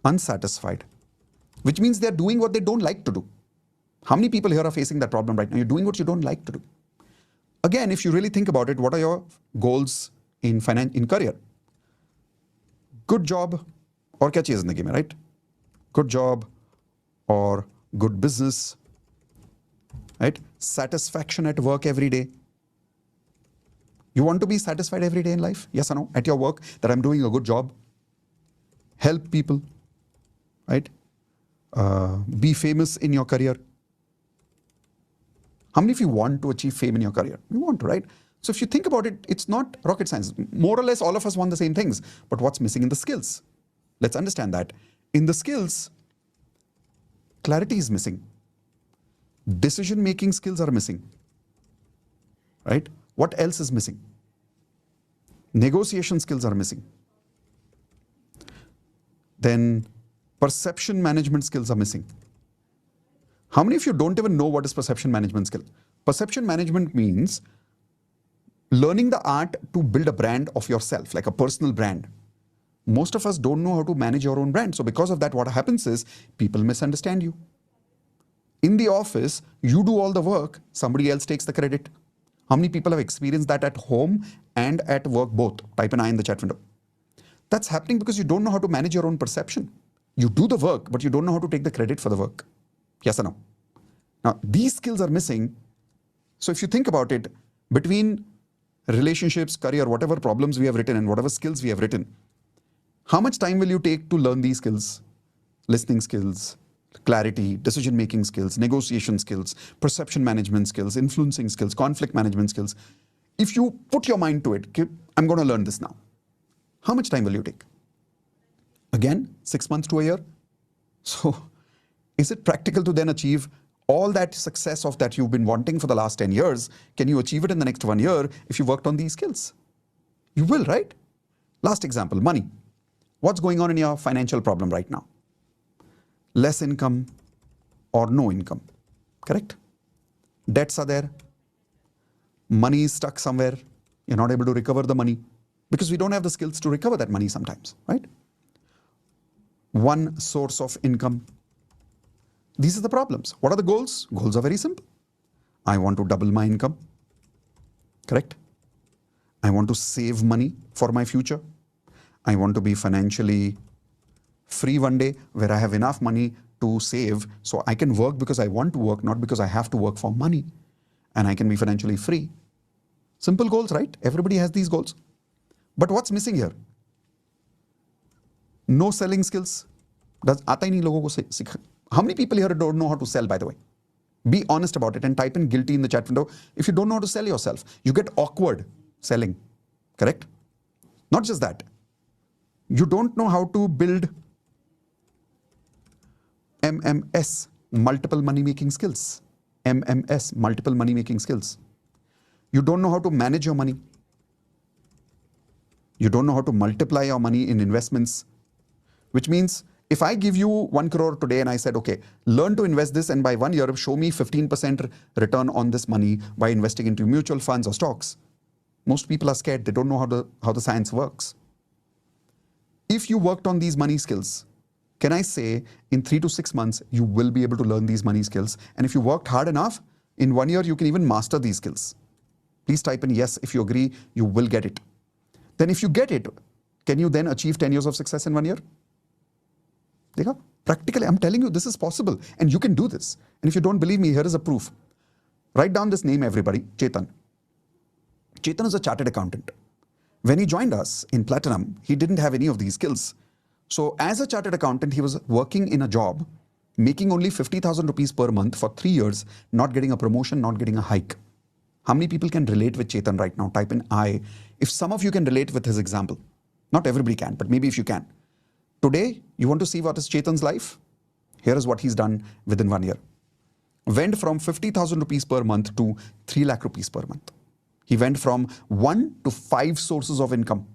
unsatisfied, which means they're doing what they don't like to do. How many people here are facing that problem right now? You're doing what you don't like to do. Again, if you really think about it, what are your goals in career? Good job और क्या चाहिए जिंदगी में, right? Good job or good business, right? Satisfaction at work every day. You want to be satisfied every day in life? Yes or no? At your work, that I'm doing a good job. Help people, right? Be famous in your career. How many of you want to achieve fame in your career? You want to, right? So if you think about it, it's not rocket science. More or less, all of us want the same things. But what's missing in the skills? Let's understand that. In the skills, clarity is missing. Decision-making skills are missing. Right? What else is missing? Negotiation skills are missing. Then perception management skills are missing. How many of you don't even know what is perception management skill? Perception management means learning the art to build a brand of yourself, like a personal brand. Most of us don't know how to manage your own brand. So because of that, what happens is people misunderstand you. In the office, you do all the work, somebody else takes the credit. How many people have experienced that at home and at work both? Type an I in the chat window. That's happening because you don't know how to manage your own perception. You do the work, but you don't know how to take the credit for the work. Yes or no? Now, these skills are missing. So if you think about it, between relationships, career, whatever problems we have written and whatever skills we have written, how much time will you take to learn these skills? Listening skills, clarity, decision-making skills, negotiation skills, perception management skills, influencing skills, conflict management skills. If you put your mind to it, okay, I'm going to learn this now. How much time will you take? Again, 6 months to a year. So is it practical to then achieve all that success of that you've been wanting for the last 10 years? Can you achieve it in the next 1 year if you worked on these skills? You will, right? Last example, money. What's going on in your financial problem right now? Less income or no income, correct? Debts are there. Money is stuck somewhere. You're not able to recover the money because we don't have the skills to recover that money sometimes, right? One source of income. These are the problems. What are the goals? Goals are very simple. I want to double my income, correct? I want to save money for my future. I want to be financially free one day where I have enough money to save so I can work because I want to work, not because I have to work for money. And I can be financially free. Simple goals, right? Everybody has these goals. But what's missing here? No selling skills. आता ही नहीं लोगों को. How many people here don't know how to sell, by the way? Be honest about it and type in guilty in the chat window if you don't know how to sell yourself. You get awkward selling, correct? Not just that. You don't know how to build MMS, multiple money making skills. MMS, multiple money making skills. You don't know how to manage your money. You don't know how to multiply your money in investments, which means if I give you 1 crore today and I said, okay, learn to invest this and by 1 year, show me 15% return on this money by investing into mutual funds or stocks. Most people are scared. They don't know how the science works. If you worked on these money skills, can I say in 3 to 6 months, you will be able to learn these money skills. And if you worked hard enough, in 1 year, you can even master these skills. Please type in yes if you agree, you will get it. Then if you get it, can you then achieve 10 years of success in 1 year? Dekha? Practically, I'm telling you, this is possible and you can do this. And if you don't believe me, here is a proof. Write down this name, everybody, Chetan. Chetan is a chartered accountant. When he joined us in Platinum, he didn't have any of these skills. So as a chartered accountant, he was working in a job, making only 50,000 rupees per month for 3 years, not getting a promotion, not getting a hike. How many people can relate with Chetan right now? Type in I. If some of you can relate with his example, not everybody can, but maybe if you can. Today, you want to see what is Chetan's life? Here is what he's done within 1 year. Went from 50,000 rupees per month to 3 lakh rupees per month. He went from 1 to 5 sources of income.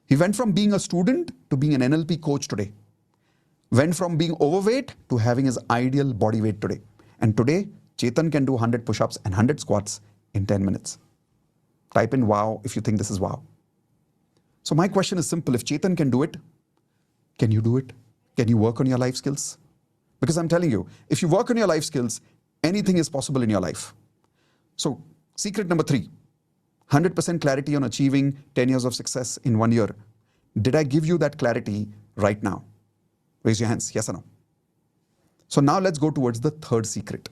He went from being a student to being an NLP coach today. Went from being overweight to having his ideal body weight today. And today, Chetan can do 100 push-ups and 100 squats in 10 minutes. Type in wow if you think this is wow. So my question is simple. If Chetan can do it, can you do it? Can you work on your life skills? Because I'm telling you, if you work on your life skills, anything is possible in your life. So secret number 3, 100% clarity on achieving 10 years of success in 1 year. Did I give you that clarity right now? Raise your hands, yes or no? So now let's go towards the third secret.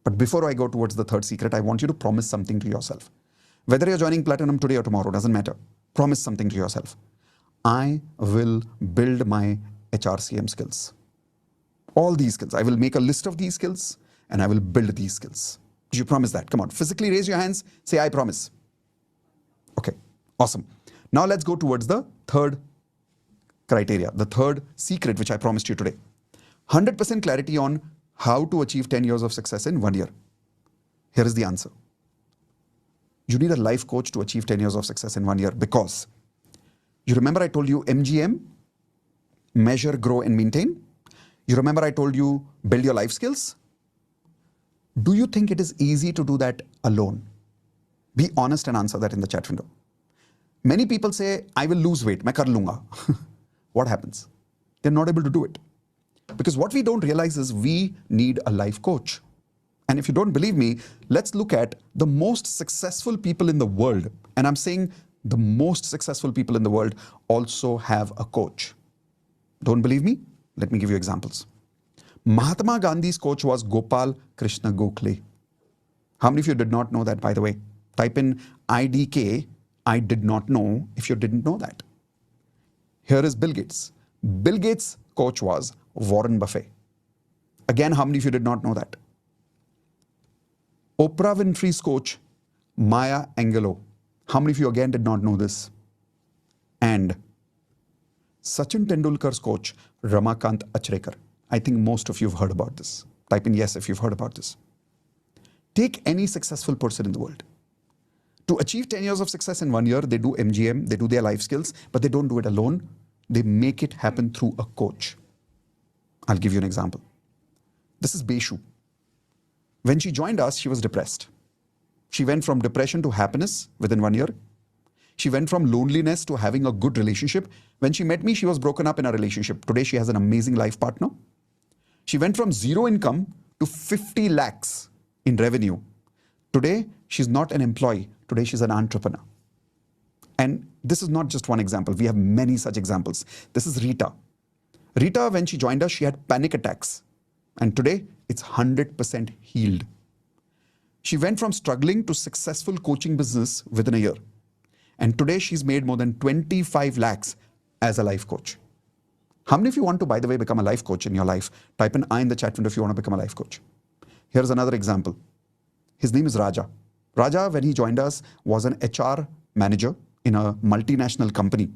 But before I go towards the third secret, I want you to promise something to yourself. Whether you're joining Platinum today or tomorrow, doesn't matter. Promise something to yourself. I will build my HRCM skills. All these skills. I will make a list of these skills and I will build these skills. Do you promise that? Come on, physically raise your hands. Say, I promise. Okay, awesome. Now let's go towards the third criteria, the third secret which I promised you today. 100% clarity on how to achieve 10 years of success in 1 year. Here is the answer. You need a life coach to achieve 10 years of success in 1 year because you remember I told you MGM, measure, grow and maintain. You remember I told you build your life skills. Do you think it is easy to do that alone? Be honest and answer that in the chat window. Many people say, I will lose weight, main kar lunga. What happens? They're not able to do it. Because what we don't realize is we need a life coach. And if you don't believe me, let's look at the most successful people in the world. And I'm saying the most successful people in the world also have a coach. Don't believe me? Let me give you examples. Mahatma Gandhi's coach was Gopal Krishna Gokhale. How many of you did not know that, by the way? Type in IDK, I did not know, if you didn't know that. Here is Bill Gates. Bill Gates' coach was Warren Buffett. Again, how many of you did not know that? Oprah Winfrey's coach, Maya Angelou. How many of you again did not know this? And Sachin Tendulkar's coach, Ramakant Achrekar. I think most of you have heard about this. Type in yes if you've heard about this. Take any successful person in the world. To achieve 10 years of success in 1 year, they do MGM, they do their life skills, but they don't do it alone. They make it happen through a coach. I'll give you an example. This is Beshu. When she joined us, she was depressed. She went from depression to happiness within 1 year. She went from loneliness to having a good relationship. When she met me, she was broken up in a relationship. Today, she has an amazing life partner. She went from zero income to 50 lakhs in revenue. Today, she's not an employee. Today, she's an entrepreneur. And this is not just one example. We have many such examples. This is Rita. Rita, when she joined us, she had panic attacks. And today, it's 100% healed. She went from struggling to successful coaching business within a year. And today, she's made more than 25 lakhs as a life coach. How many of you want to, by the way, become a life coach in your life? Type in I in the chat window if you want to become a life coach. Here's another example. His name is Raja. Raja, when he joined us, was an HR manager in a multinational company.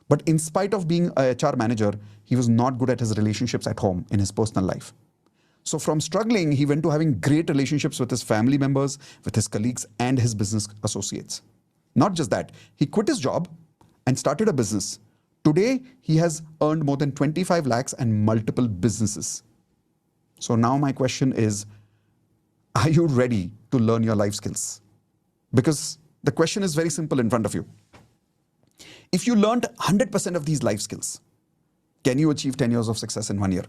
But in spite of being a HR manager, he was not good at his relationships at home in his personal life. So from struggling, he went to having great relationships with his family members, with his colleagues, and his business associates. Not just that, he quit his job and started a business. Today, he has earned more than 25 lakhs and multiple businesses. So now my question is, are you ready to learn your life skills? Because the question is very simple in front of you. If you learned 100% of these life skills, can you achieve 10 years of success in 1 year?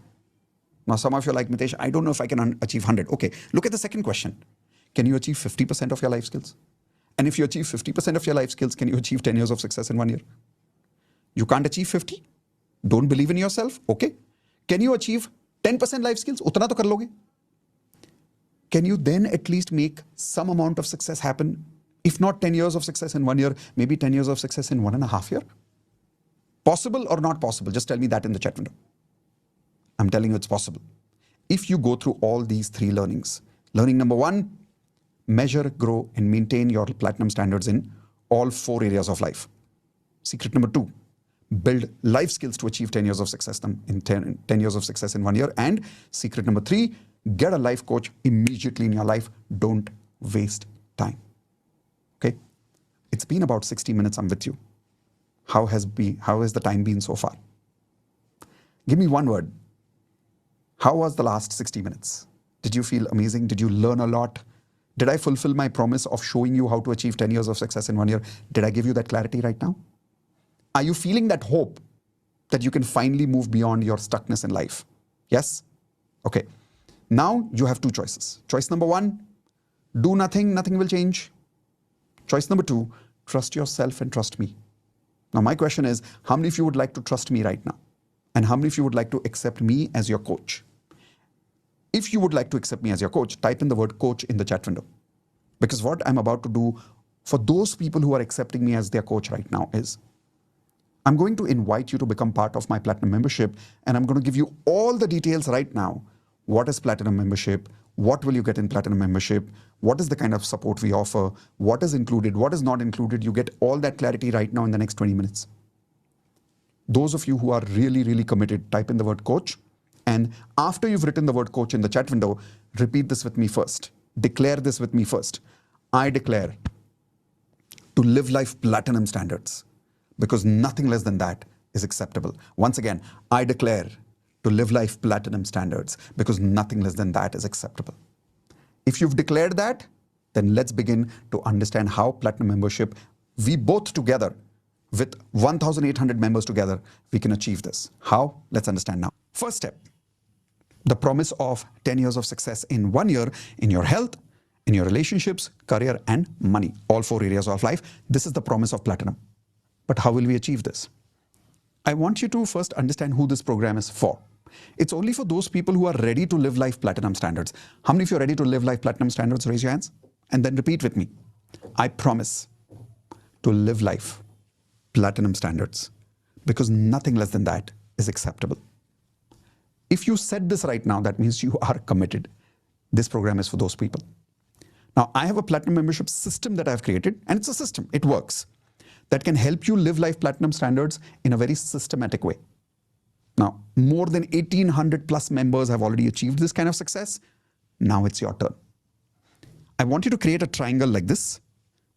Now, some of you are like, Mitesh, I don't know if I can achieve 100. Okay, look at the second question. Can you achieve 50% of your life skills? And if you achieve 50% of your life skills, can you achieve 10 years of success in 1 year? You can't achieve 50? Don't believe in yourself? Okay. Can you achieve 10% life skills? Utna to kar loge. Can you then at least make some amount of success happen? If not 10 years of success in 1 year, maybe 10 years of success in 1.5 years? Possible or not possible? Just tell me that in the chat window. I'm telling you it's possible. If you go through all these 3 learnings. Learning number 1, measure, grow, and maintain your platinum standards in all 4 areas of life. Secret number 2, build life skills to achieve 10 years of success in 10 years of success in 1 year. And secret number 3, get a life coach immediately in your life. Don't waste time. Okay? It's been about 60 minutes I'm with you. How has the time been so far? Give me one word. How was the last 60 minutes? Did you feel amazing? Did you learn a lot? Did I fulfill my promise of showing you how to achieve 10 years of success in 1 year? Did I give you that clarity right now? Are you feeling that hope that you can finally move beyond your stuckness in life? Yes? Okay. Now you have 2 choices. Choice number 1, do nothing, nothing will change. Choice number 2, trust yourself and trust me. Now my question is, how many of you would like to trust me right now? And how many of you would like to accept me as your coach? If you would like to accept me as your coach, type in the word coach in the chat window. Because what I'm about to do for those people who are accepting me as their coach right now is, I'm going to invite you to become part of my Platinum membership, and I'm going to give you all the details right now. What is Platinum membership? What will you get in Platinum membership? What is the kind of support we offer? What is included? What is not included? You get all that clarity right now in the next 20 minutes. Those of you who are really, really committed, type in the word coach. And after you've written the word coach in the chat window, repeat this with me first. Declare this with me first. I declare to live life platinum standards, because nothing less than that is acceptable. Once again, I declare to live life platinum standards, because nothing less than that is acceptable. If you've declared that, then let's begin to understand how Platinum membership, we both together, with 1,800 members together, we can achieve this. How? Let's understand now. First step, the promise of 10 years of success in 1 year in your health, in your relationships, career, and money. All 4 areas of life. This is the promise of Platinum. But how will we achieve this? I want you to first understand who this program is for. It's only for those people who are ready to live life platinum standards. How many of you are ready to live life platinum standards? Raise your hands and then repeat with me. I promise to live life platinum standards, because nothing less than that is acceptable. If you said this right now, that means you are committed. This program is for those people. Now, I have a platinum membership system that I've created, and it's a system, it works, that can help you live life platinum standards in a very systematic way. Now, more than 1,800 plus members have already achieved this kind of success. Now it's your turn. I want you to create a triangle like this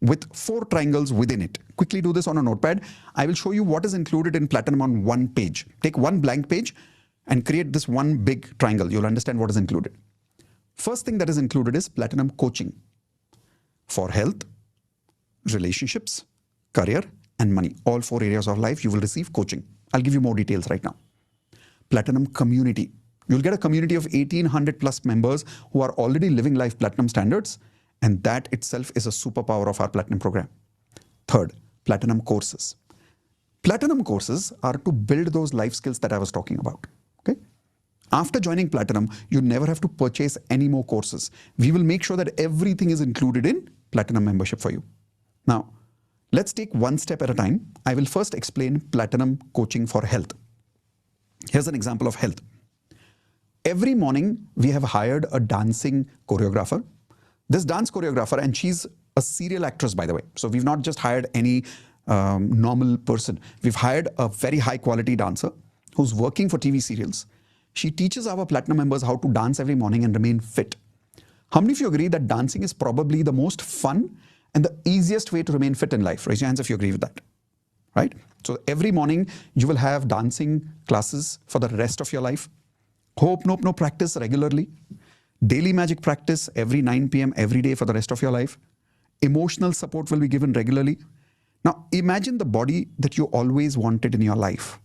with 4 triangles within it. Quickly do this on a notepad. I will show you what is included in platinum on one page. Take one blank page and create this one big triangle. You'll understand what is included. First thing that is included is platinum coaching for health, relationships, career, and money. All 4 areas of life you will receive coaching. I'll give you more details right now. Platinum community. You'll get a community of 1,800 plus members who are already living life platinum standards, and that itself is a superpower of our platinum program. Third, platinum courses. Platinum courses are to build those life skills that I was talking about. Okay? After joining platinum, you never have to purchase any more courses. We will make sure that everything is included in platinum membership for you. Now, let's take one step at a time. I will first explain platinum coaching for health. Here's an example of health. Every morning, we have hired a dancing choreographer. This dance choreographer, and she's a serial actress, by the way. So we've not just hired any normal person. We've hired a very high quality dancer who's working for TV serials. She teaches our platinum members how to dance every morning and remain fit. How many of you agree that dancing is probably the most fun and the easiest way to remain fit in life? Raise your hands if you agree with that. Right? So every morning you will have dancing classes for the rest of your life. Ho'oponopono practice regularly. Daily magic practice every 9 p.m. every day for the rest of your life. Emotional support will be given regularly. Now imagine the body that you always wanted in your life.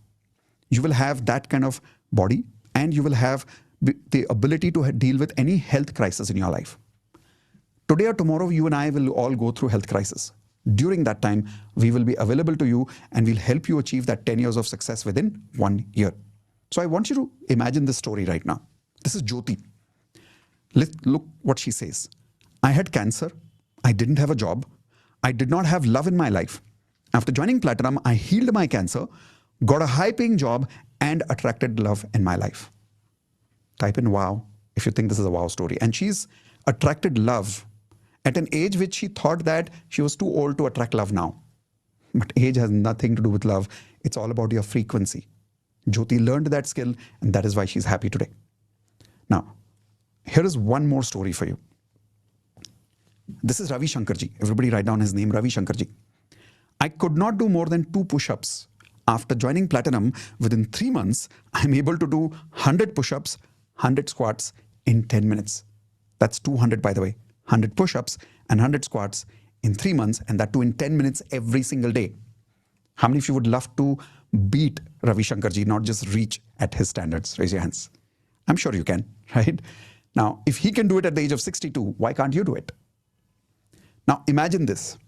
You will have that kind of body, and you will have the ability to deal with any health crisis in your life. Today or tomorrow, you and I will all go through health crisis. During that time, we will be available to you and we'll help you achieve that 10 years of success within 1 year. So I want you to imagine this story right now. This is Jyoti. Look what she says. I had cancer. I didn't have a job. I did not have love in my life. After joining Platinum, I healed my cancer, got a high-paying job, and attracted love in my life. Type in wow if you think this is a wow story. And she's attracted love at an age which she thought that she was too old to attract love now. But age has nothing to do with love. It's all about your frequency. Jyoti learned that skill, and that is why she's happy today. Now, here is one more story for you. This is Ravi Shankarji. Everybody write down his name, Ravi Shankarji. I could not do more than 2 push-ups. After joining Platinum, within 3 months, I'm able to do 100 push-ups, 100 squats in 10 minutes. That's 200, by the way. 100 push-ups and 100 squats in 3 months, and that too in 10 minutes every single day. How many of you would love to beat Ravi Shankarji, not just reach at his standards? Raise your hands. I'm sure you can, right? Now, if he can do it at the age of 62, why can't you do it? Now, imagine this.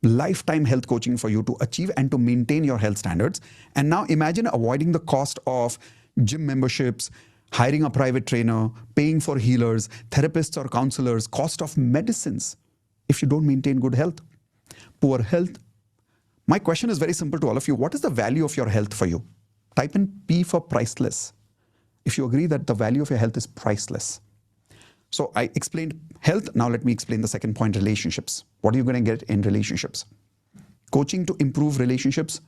Lifetime health coaching for you to achieve and to maintain your health standards. And now imagine avoiding the cost of gym memberships, hiring a private trainer, paying for healers, therapists or counselors, cost of medicines if you don't maintain good health. Poor health. My question is very simple to all of you. What is the value of your health for you? Type in P for priceless. If you agree that the value of your health is priceless. So I explained health. Now let me explain the second point, relationships. What are you going to get in relationships? Coaching to improve relationships,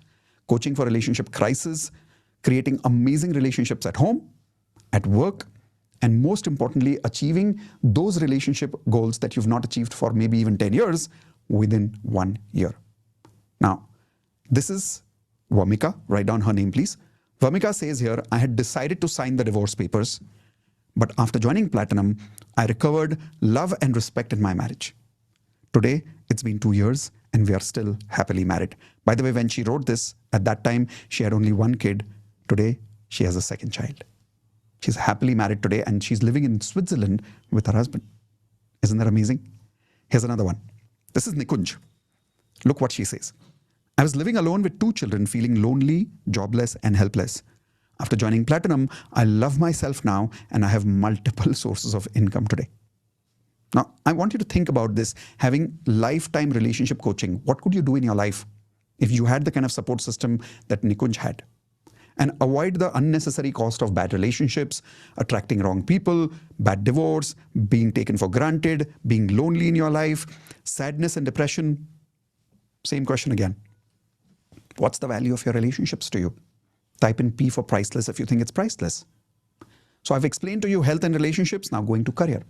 coaching for relationship crisis, creating amazing relationships at home, at work, and most importantly, achieving those relationship goals that you've not achieved for maybe even 10 years within 1 year. Now, this is Vamika. Write down her name, please. Vamika says here, I had decided to sign the divorce papers, but after joining Platinum, I recovered love and respect in my marriage. Today, it's been 2 years and we are still happily married. By the way, when she wrote this, at that time, she had only 1 kid. Today, she has a 2nd child. She's happily married today and she's living in Switzerland with her husband. Isn't that amazing? Here's another one. This is Nikunj. Look what she says. I was living alone with 2 children, feeling lonely, jobless, and helpless. After joining Platinum, I love myself now and I have multiple sources of income today. Now, I want you to think about this, having lifetime relationship coaching. What could you do in your life if you had the kind of support system that Nikunj had? And avoid the unnecessary cost of bad relationships, attracting wrong people, bad divorce, being taken for granted, being lonely in your life, sadness and depression. Same question again. What's the value of your relationships to you? Type in P for priceless if you think it's priceless. So I've explained to you health and relationships, now going to career.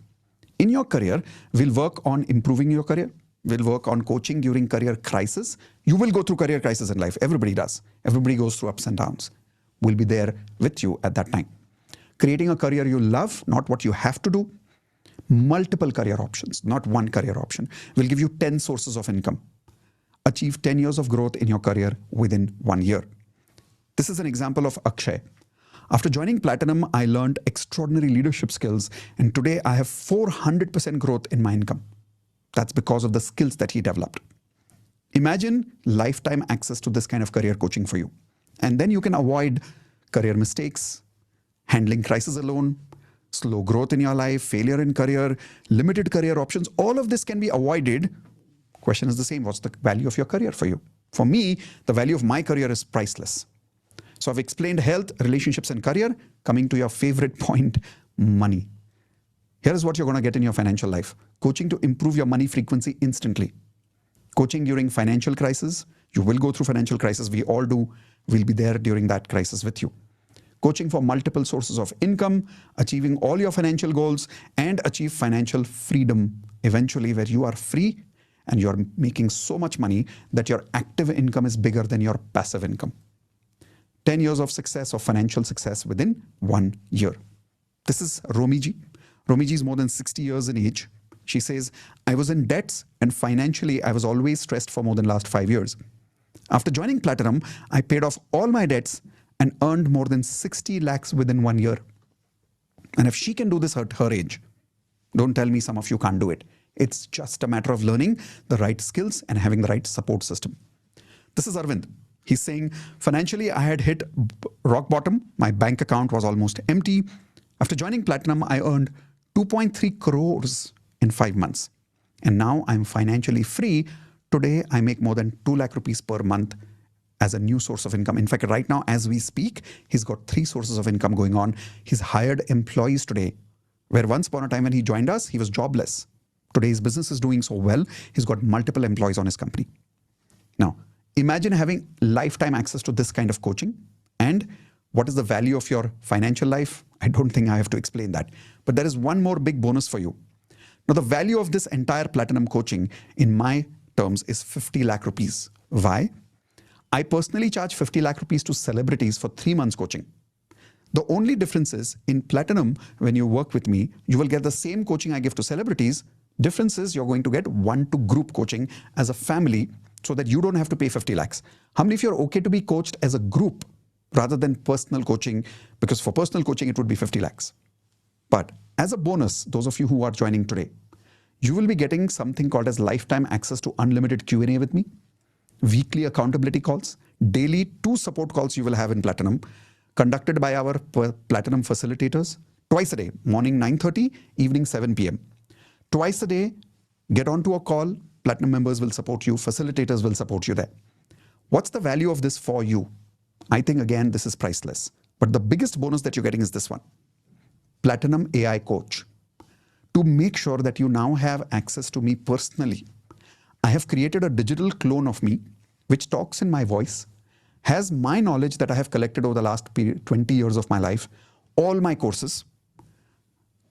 In your career, we'll work on improving your career. We'll work on coaching during career crisis. You will go through career crisis in life. Everybody does. Everybody goes through ups and downs. We'll be there with you at that time. Creating a career you love, not what you have to do. Multiple career options, not one career option. We'll give you 10 sources of income. Achieve 10 years of growth in your career within 1 year. This is an example of Akshay. After joining Platinum, I learned extraordinary leadership skills, and today I have 400% growth in my income. That's because of the skills that he developed. Imagine lifetime access to this kind of career coaching for you. And then you can avoid career mistakes, handling crisis alone, slow growth in your life, failure in career, limited career options. All of this can be avoided. Question is the same. What's the value of your career for you? For me, the value of my career is priceless. So I've explained health, relationships, and career. Coming to your favorite point, money. Here is what you're going to get in your financial life. Coaching to improve your money frequency instantly. Coaching during financial crisis. You will go through financial crisis. We all do. We'll be there during that crisis with you. Coaching for multiple sources of income, achieving all your financial goals, and achieve financial freedom eventually, where you are free and you're making so much money that your active income is bigger than your passive income. 10 years of success, of financial success within 1 year. This is Romiji. Romiji is more than 60 years in age. She says, I was in debts and financially I was always stressed for more than last 5 years. After joining Platinum, I paid off all my debts and earned more than 60 lakhs within 1 year. And if she can do this at her age, don't tell me some of you can't do it. It's just a matter of learning the right skills and having the right support system. This is Arvind. He's saying, financially, I had hit rock bottom. My bank account was almost empty. After joining Platinum, I earned 2.3 crores in 5 months. And now I'm financially free. Today, I make more than 2 lakh rupees per month as a new source of income. In fact, right now, as we speak, he's got 3 sources of income going on. He's hired employees today, where once upon a time when he joined us, he was jobless. Today, his business is doing so well, he's got multiple employees on his company. Now, imagine having lifetime access to this kind of coaching. And what is the value of your financial life? I don't think I have to explain that. But there is one more big bonus for you. Now, the value of this entire Platinum coaching in my terms is 50 lakh rupees. Why? I personally charge 50 lakh rupees to celebrities for 3 months coaching. The only difference is in Platinum, when you work with me, you will get the same coaching I give to celebrities. Difference is you're going to get 1-to-group coaching as a family so that you don't have to pay 50 lakhs. How many of you are okay to be coached as a group rather than personal coaching? Because for personal coaching, it would be 50 lakhs. But as a bonus, those of you who are joining today, you will be getting something called as lifetime access to unlimited Q&A with me, weekly accountability calls, daily 2 support calls you will have in Platinum, conducted by our Platinum facilitators, twice a day, morning 9:30, evening 7 p.m. Twice a day, get onto a call, Platinum members will support you, facilitators will support you there. What's the value of this for you? I think, again, this is priceless. But the biggest bonus that you're getting is this one, Platinum AI Coach. To make sure that you now have access to me personally, I have created a digital clone of me, which talks in my voice, has my knowledge that I have collected over the last 20 years of my life, all my courses.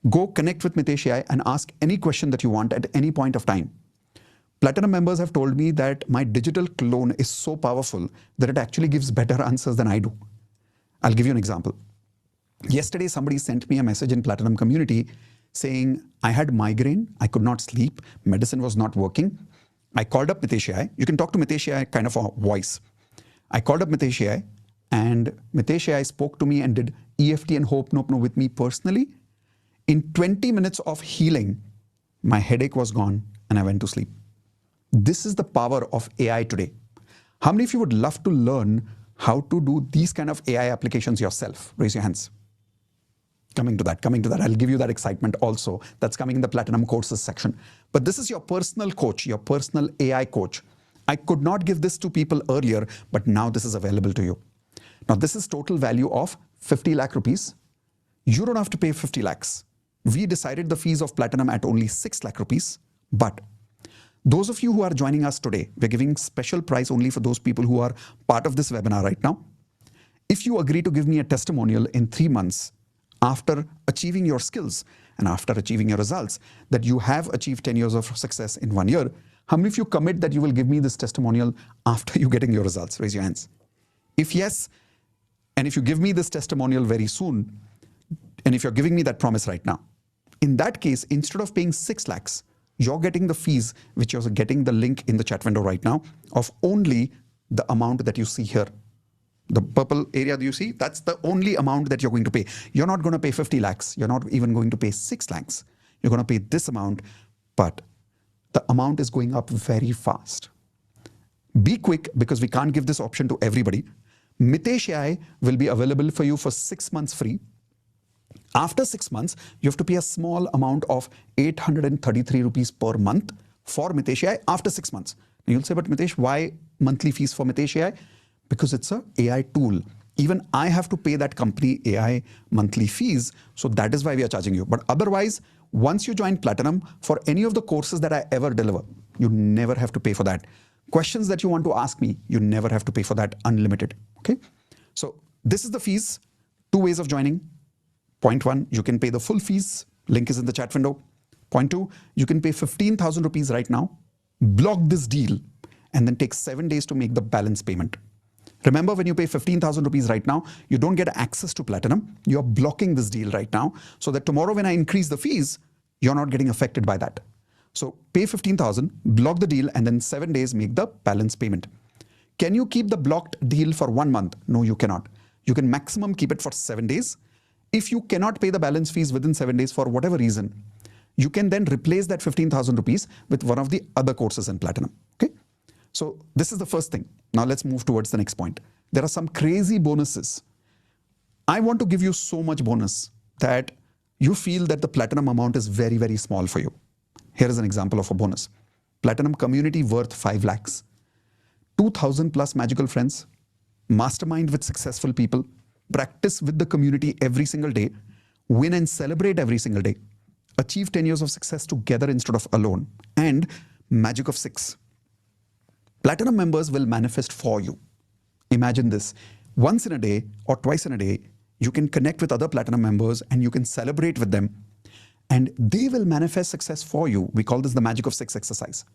Go connect with Mitesh AI and ask any question that you want at any point of time. Platinum members have told me that my digital clone is so powerful that it actually gives better answers than I do. I'll give you an example. Yesterday, somebody sent me a message in Platinum community saying, I had migraine, I could not sleep, medicine was not working. I called up Mitesh AI. You can talk to Mitesh AI kind of a voice. I called up Mitesh AI and Mitesh AI spoke to me and did EFT and Ho'oponopono with me personally. In 20 minutes of healing, my headache was gone and I went to sleep. This is the power of AI today. How many of you would love to learn how to do these kind of AI applications yourself? Raise your hands. Coming to that. I'll give you that excitement also. That's coming in the Platinum Courses section. But this is your personal coach, your personal AI coach. I could not give this to people earlier, but now this is available to you. Now, this is total value of 50 lakh rupees. You don't have to pay 50 lakhs. We decided the fees of Platinum at only 6 lakh rupees. But those of you who are joining us today, we're giving special price only for those people who are part of this webinar right now. If you agree to give me a testimonial in 3 months after achieving your skills and after achieving your results, that you have achieved 10 years of success in 1 year, how many of you commit that you will give me this testimonial after you getting your results? Raise your hands. If yes, and if you give me this testimonial very soon, and if you're giving me that promise right now, in that case, instead of paying 6 lakhs, you're getting the fees, which you're getting the link in the chat window right now, of only the amount that you see here. The purple area that you see, that's the only amount that you're going to pay. You're not going to pay 50 lakhs. You're not even going to pay 6 lakhs. You're going to pay this amount, but the amount is going up very fast. Be quick, because we can't give this option to everybody. Mitesh AI will be available for you for 6 months free. After 6 months, you have to pay a small amount of 833 rupees per month for Mitesh AI after 6 months. Now you'll say, but Mitesh, why monthly fees for Mitesh AI? Because it's a AI tool. Even I have to pay that company AI monthly fees. So that is why we are charging you. But otherwise, once you join Platinum, for any of the courses that I ever deliver, you never have to pay for that. Questions that you want to ask me, you never have to pay for that, unlimited. Okay. So this is the fees. 2 ways of joining. Point 1, you can pay the full fees. Link is in the chat window. Point 2, you can pay 15,000 rupees right now, block this deal, and then take 7 days to make the balance payment. Remember, when you pay 15,000 rupees right now, you don't get access to Platinum. You're blocking this deal right now, so that tomorrow when I increase the fees, you're not getting affected by that. So pay 15,000, block the deal, and then 7 days make the balance payment. Can you keep the blocked deal for 1 month? No, you cannot. You can maximum keep it for 7 days. If you cannot pay the balance fees within 7 days for whatever reason, you can then replace that 15,000 rupees with one of the other courses in Platinum. Okay. So this is the first thing. Now let's move towards the next point. There are some crazy bonuses. I want to give you so much bonus that you feel that the Platinum amount is very, very small for you. Here is an example of a bonus. Platinum community worth 5 lakhs. 2,000 plus magical friends. Mastermind with successful people. Practice with the community every single day. Win and celebrate every single day. Achieve 10 years of success together instead of alone. And magic of 6. Platinum members will manifest for you. Imagine this. Once in a day or twice in a day, you can connect with other Platinum members and you can celebrate with them. And they will manifest success for you. We call this the magic of 6 exercise.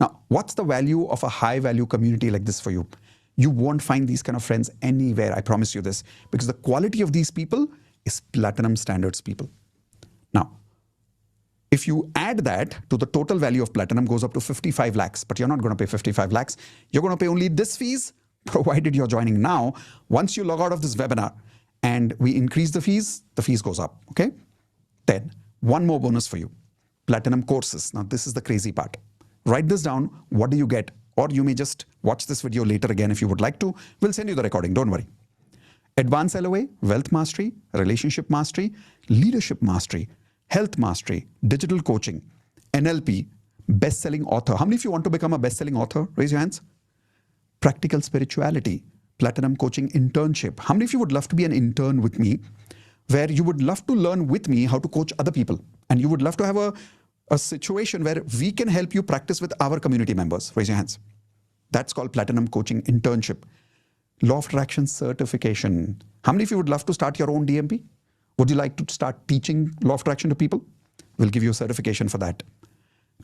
Now, what's the value of a high value community like this for you? You won't find these kind of friends anywhere, I promise you this, because the quality of these people is Platinum standards people. Now, if you add that to the total value of Platinum goes up to 55 lakhs, but you're not going to pay 55 lakhs. You're going to pay only this fees, provided you're joining now. Once you log out of this webinar and we increase the fees goes up, okay? Then, one more bonus for you. Platinum courses. Now, this is the crazy part. Write this down. What do you get? Or you may just watch this video later again if you would like to. We'll send you the recording, don't worry. Advanced LOA, Wealth Mastery, Relationship Mastery, Leadership Mastery, Health Mastery, Digital Coaching, NLP, Best-Selling Author. How many of you want to become a best-selling author? Raise your hands. Practical Spirituality, Platinum Coaching Internship. How many of you would love to be an intern with me, where you would love to learn with me how to coach other people? And you would love to have a situation where we can help you practice with our community members. Raise your hands. That's called Platinum Coaching Internship. Law of Attraction Certification. How many of you would love to start your own DMP? Would you like to start teaching Law of Attraction to people? We'll give you a certification for that.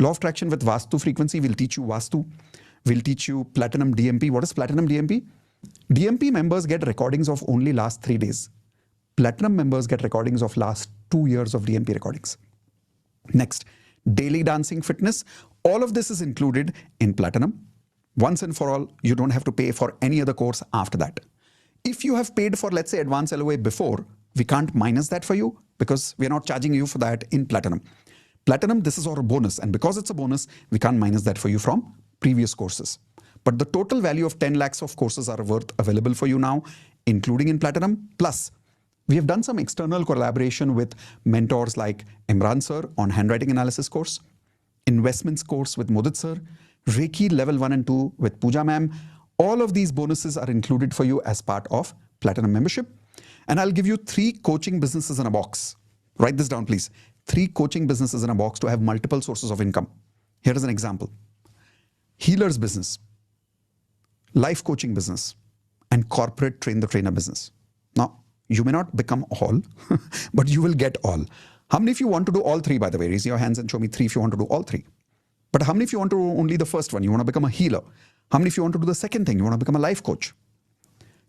Law of Attraction with Vastu frequency. We'll teach you Vastu. We'll teach you Platinum DMP. What is Platinum DMP? DMP members get recordings of only last 3 days. Platinum members get recordings of last 2 years of DMP recordings. Next, daily dancing fitness. All of this is included in Platinum. Once and for all, you don't have to pay for any other course after that. If you have paid for, let's say, Advanced LOA before, we can't minus that for you because we're not charging you for that in Platinum. Platinum, this is our bonus. And because it's a bonus, we can't minus that for you from previous courses. But the total value of 10 lakhs of courses are worth available for you now, including in Platinum. Plus, We have done some external collaboration with mentors like Imran sir on handwriting analysis course, investments course with Mudit sir, Reiki level 1 and 2 with Pooja ma'am. All of these bonuses are included for you as part of Platinum membership. And I'll give you 3 coaching businesses in a box. Write this down, please. 3 coaching businesses in a box to have multiple sources of income. Here is an example. Healer's business, life coaching business, and corporate train the trainer business. Now, you may not become all, but you will get all. How many of you want to do all 3, by the way? Raise your hands and show me 3 if you want to do all 3. But how many of you want to do only the first one? You want to become a healer. How many of you want to do the second thing? You want to become a life coach.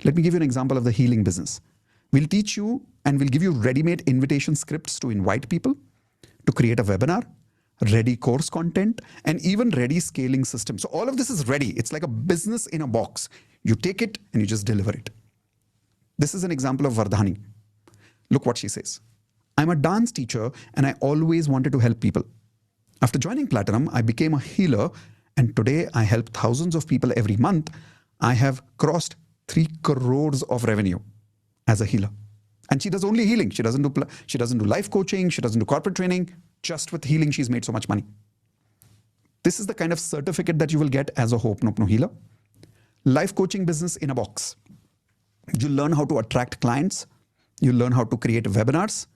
Let me give you an example of the healing business. We'll teach you and we'll give you ready-made invitation scripts to invite people, to create a webinar, ready course content, and even ready scaling system. So all of this is ready. It's like a business in a box. You take it and you just deliver it. This is an example of Vardhani. Look what she says. I'm a dance teacher and I always wanted to help people. After joining Platinum, I became a healer and today I help thousands of people every month. I have crossed 3 crores of revenue as a healer. And she does only healing. She doesn't do life coaching. She doesn't do corporate training. Just with healing, she's made so much money. This is the kind of certificate that you will get as a Ho'oponopono healer. Life coaching business in a box. You learn how to attract clients. You learn how to create webinars.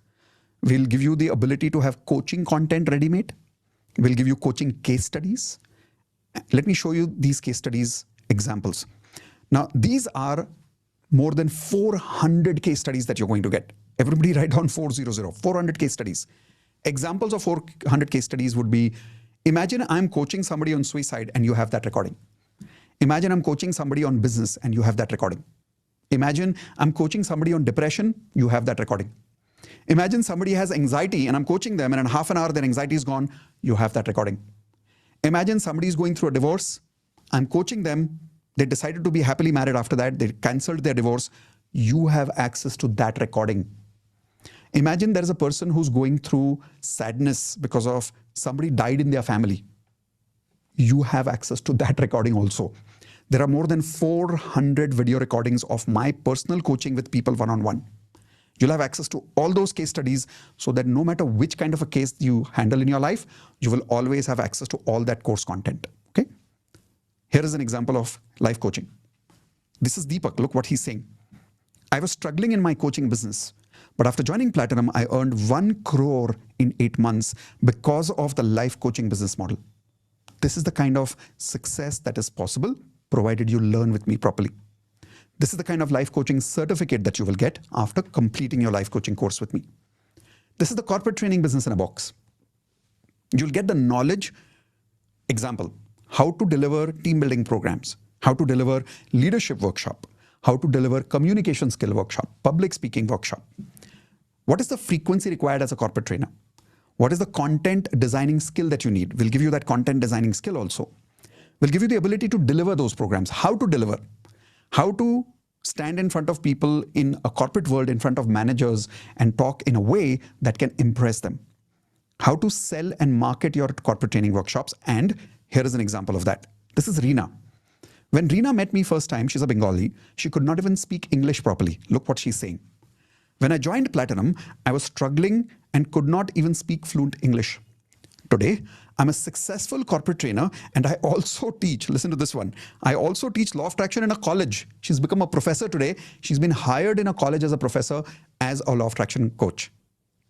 We'll give you the ability to have coaching content ready-made. We'll give you coaching case studies. Let me show you these case studies examples. Now, these are more than 400 case studies that you're going to get. Everybody write down 400 case studies. Examples of 400 case studies would be, imagine I'm coaching somebody on suicide and you have that recording. Imagine I'm coaching somebody on business and you have that recording. Imagine I'm coaching somebody on depression, you have that recording. Imagine somebody has anxiety and I'm coaching them and in half an hour their anxiety is gone, you have that recording. Imagine somebody is going through a divorce, I'm coaching them, they decided to be happily married after that, they cancelled their divorce, you have access to that recording. Imagine there is a person who's going through sadness because of somebody died in their family. You have access to that recording also. There are more than 400 video recordings of my personal coaching with people one-on-one. You'll have access to all those case studies so that no matter which kind of a case you handle in your life, you will always have access to all that course content. Okay? Here is an example of life coaching. This is Deepak. Look what he's saying. I was struggling in my coaching business, but after joining Platinum, I earned 1 crore in 8 months because of the life coaching business model. This is the kind of success that is possible provided you learn with me properly. This is the kind of life coaching certificate that you will get after completing your life coaching course with me. This is the corporate training business in a box. You'll get the knowledge. Example, how to deliver team building programs, how to deliver leadership workshop, how to deliver communication skill workshop, public speaking workshop. What is the frequency required as a corporate trainer? What is the content designing skill that you need? We'll give you that content designing skill also. We'll give you the ability to deliver those programs, how to deliver, how to stand in front of people in a corporate world, in front of managers and talk in a way that can impress them, how to sell and market your corporate training workshops. And here is an example of that. This is Reena. When Reena met me first time, she's a Bengali. She could not even speak English properly. Look what she's saying. When I joined Platinum, I was struggling and could not even speak fluent English. Today, I'm a successful corporate trainer and I also teach, listen to this one, I also teach law of attraction in a college. She's become a professor today. She's been hired in a college as a professor as a law of attraction coach.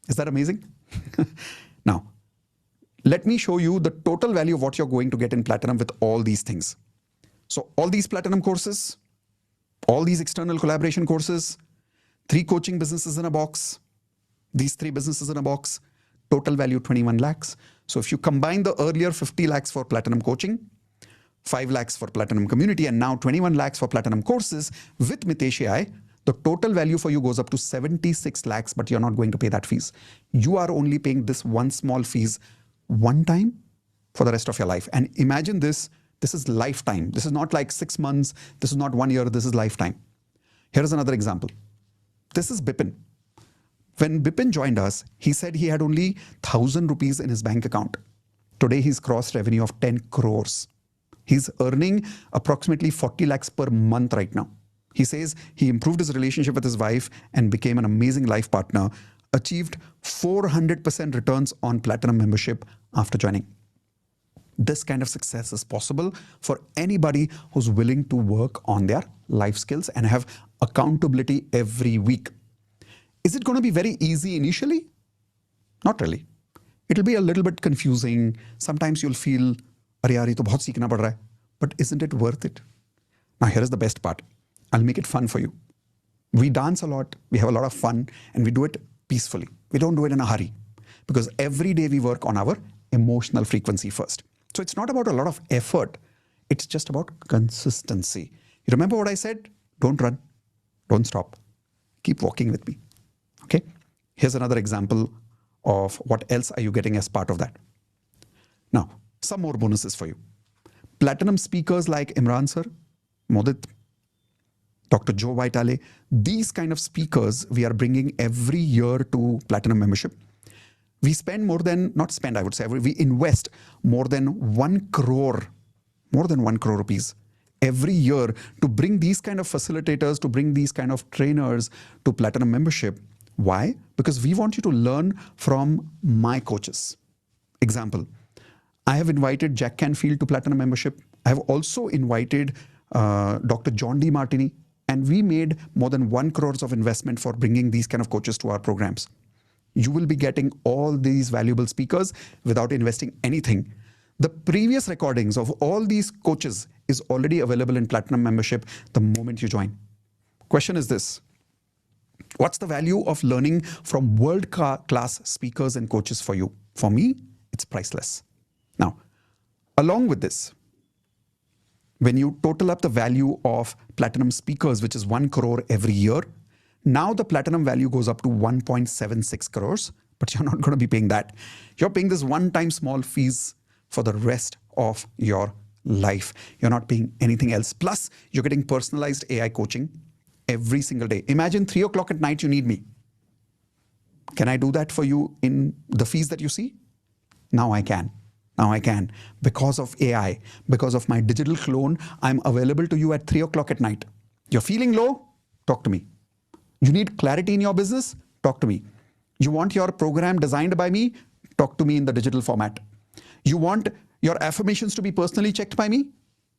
Is that amazing? Now, let me show you the total value of what you're going to get in Platinum with all these things. So all these Platinum courses, all these external collaboration courses, 3 coaching businesses in a box, these 3 businesses in a box, total value 21 lakhs. So if you combine the earlier 50 lakhs for Platinum coaching, 5 lakhs for Platinum community, and now 21 lakhs for Platinum courses with Mitesh AI, the total value for you goes up to 76 lakhs, but you're not going to pay that fees. You are only paying this one small fees one time for the rest of your life. And imagine this is lifetime. This is not like 6 months. This is not 1 year. This is lifetime. Here is another example. This is Bipin. When Bipin joined us, he said he had only 1,000 rupees in his bank account. Today, he's crossed revenue of 10 crores. He's earning approximately 40 lakhs per month right now. He says he improved his relationship with his wife and became an amazing life partner, achieved 400% returns on Platinum membership after joining. This kind of success is possible for anybody who's willing to work on their life skills and have accountability every week. Is it going to be very easy initially? Not really. It'll be a little bit confusing. Sometimes you'll feel, "Arey yaar, ye to bahut seekhna pad raha hai." But isn't it worth it? Now, here is the best part. I'll make it fun for you. We dance a lot, we have a lot of fun, and we do it peacefully. We don't do it in a hurry because every day we work on our emotional frequency first. So it's not about a lot of effort. It's just about consistency. You remember what I said? Don't run. Don't stop. Keep walking with me. Okay? Here's another example of what else are you getting as part of that. Now, some more bonuses for you. Platinum speakers like Imran sir, Modit, Dr. Joe Vitale, these kind of speakers we are bringing every year to Platinum membership. We spend more than, not spend, I would say, we invest more than 1 crore rupees every year to bring these kind of facilitators, to bring these kind of trainers to Platinum membership. Why? Because we want you to learn from my coaches. Example, I have invited Jack Canfield to Platinum membership. I have also invited Dr. John D. Martini, and we made more than 1 crore of investment for bringing these kind of coaches to our programs. You will be getting all these valuable speakers without investing anything. The previous recordings of all these coaches is already available in Platinum membership the moment you join. Question is this: what's the value of learning from world-class speakers and coaches for you? For me, it's priceless. Now, along with this, when you total up the value of Platinum speakers, which is 1 crore every year, now the Platinum value goes up to 1.76 crores, but you're not going to be paying that. You're paying this one-time small fees for the rest of your life. You're not paying anything else. Plus, you're getting personalized AI coaching every single day. Imagine 3 o'clock at night you need me. Can I do that for you in the fees that you see? Now I can. Now I can. Because of AI, because of my digital clone, I'm available to you at 3 o'clock at night. You're feeling low? Talk to me. You need clarity in your business? Talk to me. You want your program designed by me? Talk to me in the digital format. You want your affirmations to be personally checked by me?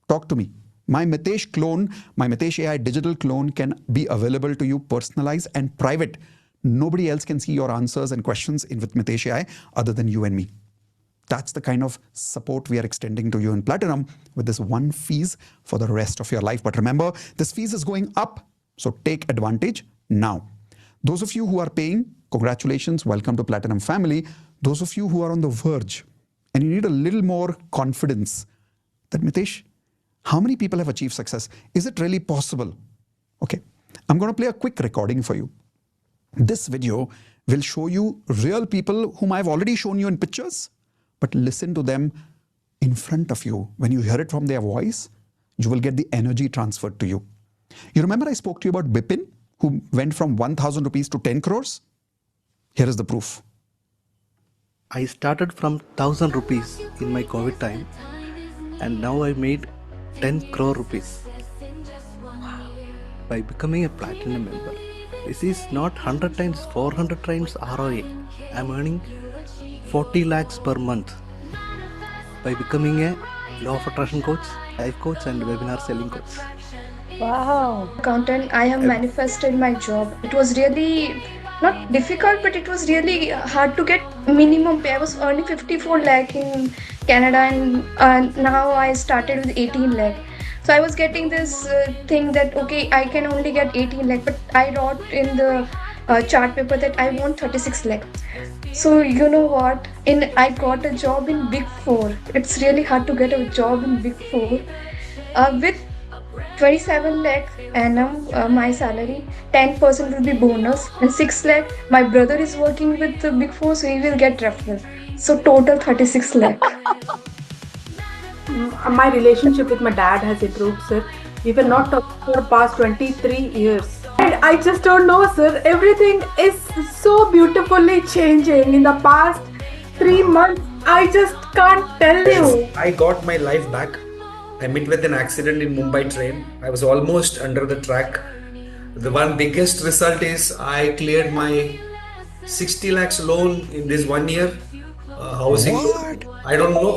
Talk to me. My Mitesh clone, my Mitesh AI digital clone can be available to you personalized and private. Nobody else can see your answers and questions with Mitesh AI other than you and me. That's the kind of support we are extending to you in Platinum with this one fees for the rest of your life. But remember, this fees is going up. So take advantage now. Those of you who are paying, congratulations, welcome to Platinum family. Those of you who are on the verge and you need a little more confidence that, Mitesh, how many people have achieved success? Is it really possible? Okay, I'm going to play a quick recording for you. This video will show you real people whom I've already shown you in pictures, but listen to them in front of you. When you hear it from their voice, you will get the energy transferred to you. You remember I spoke to you about Bipin, who went from 1,000 rupees to 10 crores? Here is the proof. I started from 1,000 rupees in my COVID time, and now I made 10 crore rupees by becoming a Platinum member. This is not 100 times, 400 times ROI. I am earning 40 lakhs per month by becoming a law of attraction coach, life coach, and webinar selling coach. Wow. Accountant, I have manifested my job. It was really not difficult, but it was really hard to get minimum pay. I was earning 54 lakh in Canada, and now I started with 18 lakh. So I was getting this thing that, okay, I can only get 18 lakh, but I wrote in the chart paper that I want 36 lakh. So you know what? I got a job in Big Four. It's really hard to get a job in Big Four. With 27 lakh annum my salary, 10% will be bonus, and 6 lakh my brother is working with the Big Four, so he will get referral. So total 36 lakh. My relationship with my dad has improved, sir. We were not talking for past 23 years. And I just don't know, sir. Everything is so beautifully changing in the past 3 months. I just can't tell you. I got my life back. I met with an accident in Mumbai train. I was almost under the track. The one biggest result is I cleared my 60 lakhs loan in this 1 year. Housing loan. I don't know.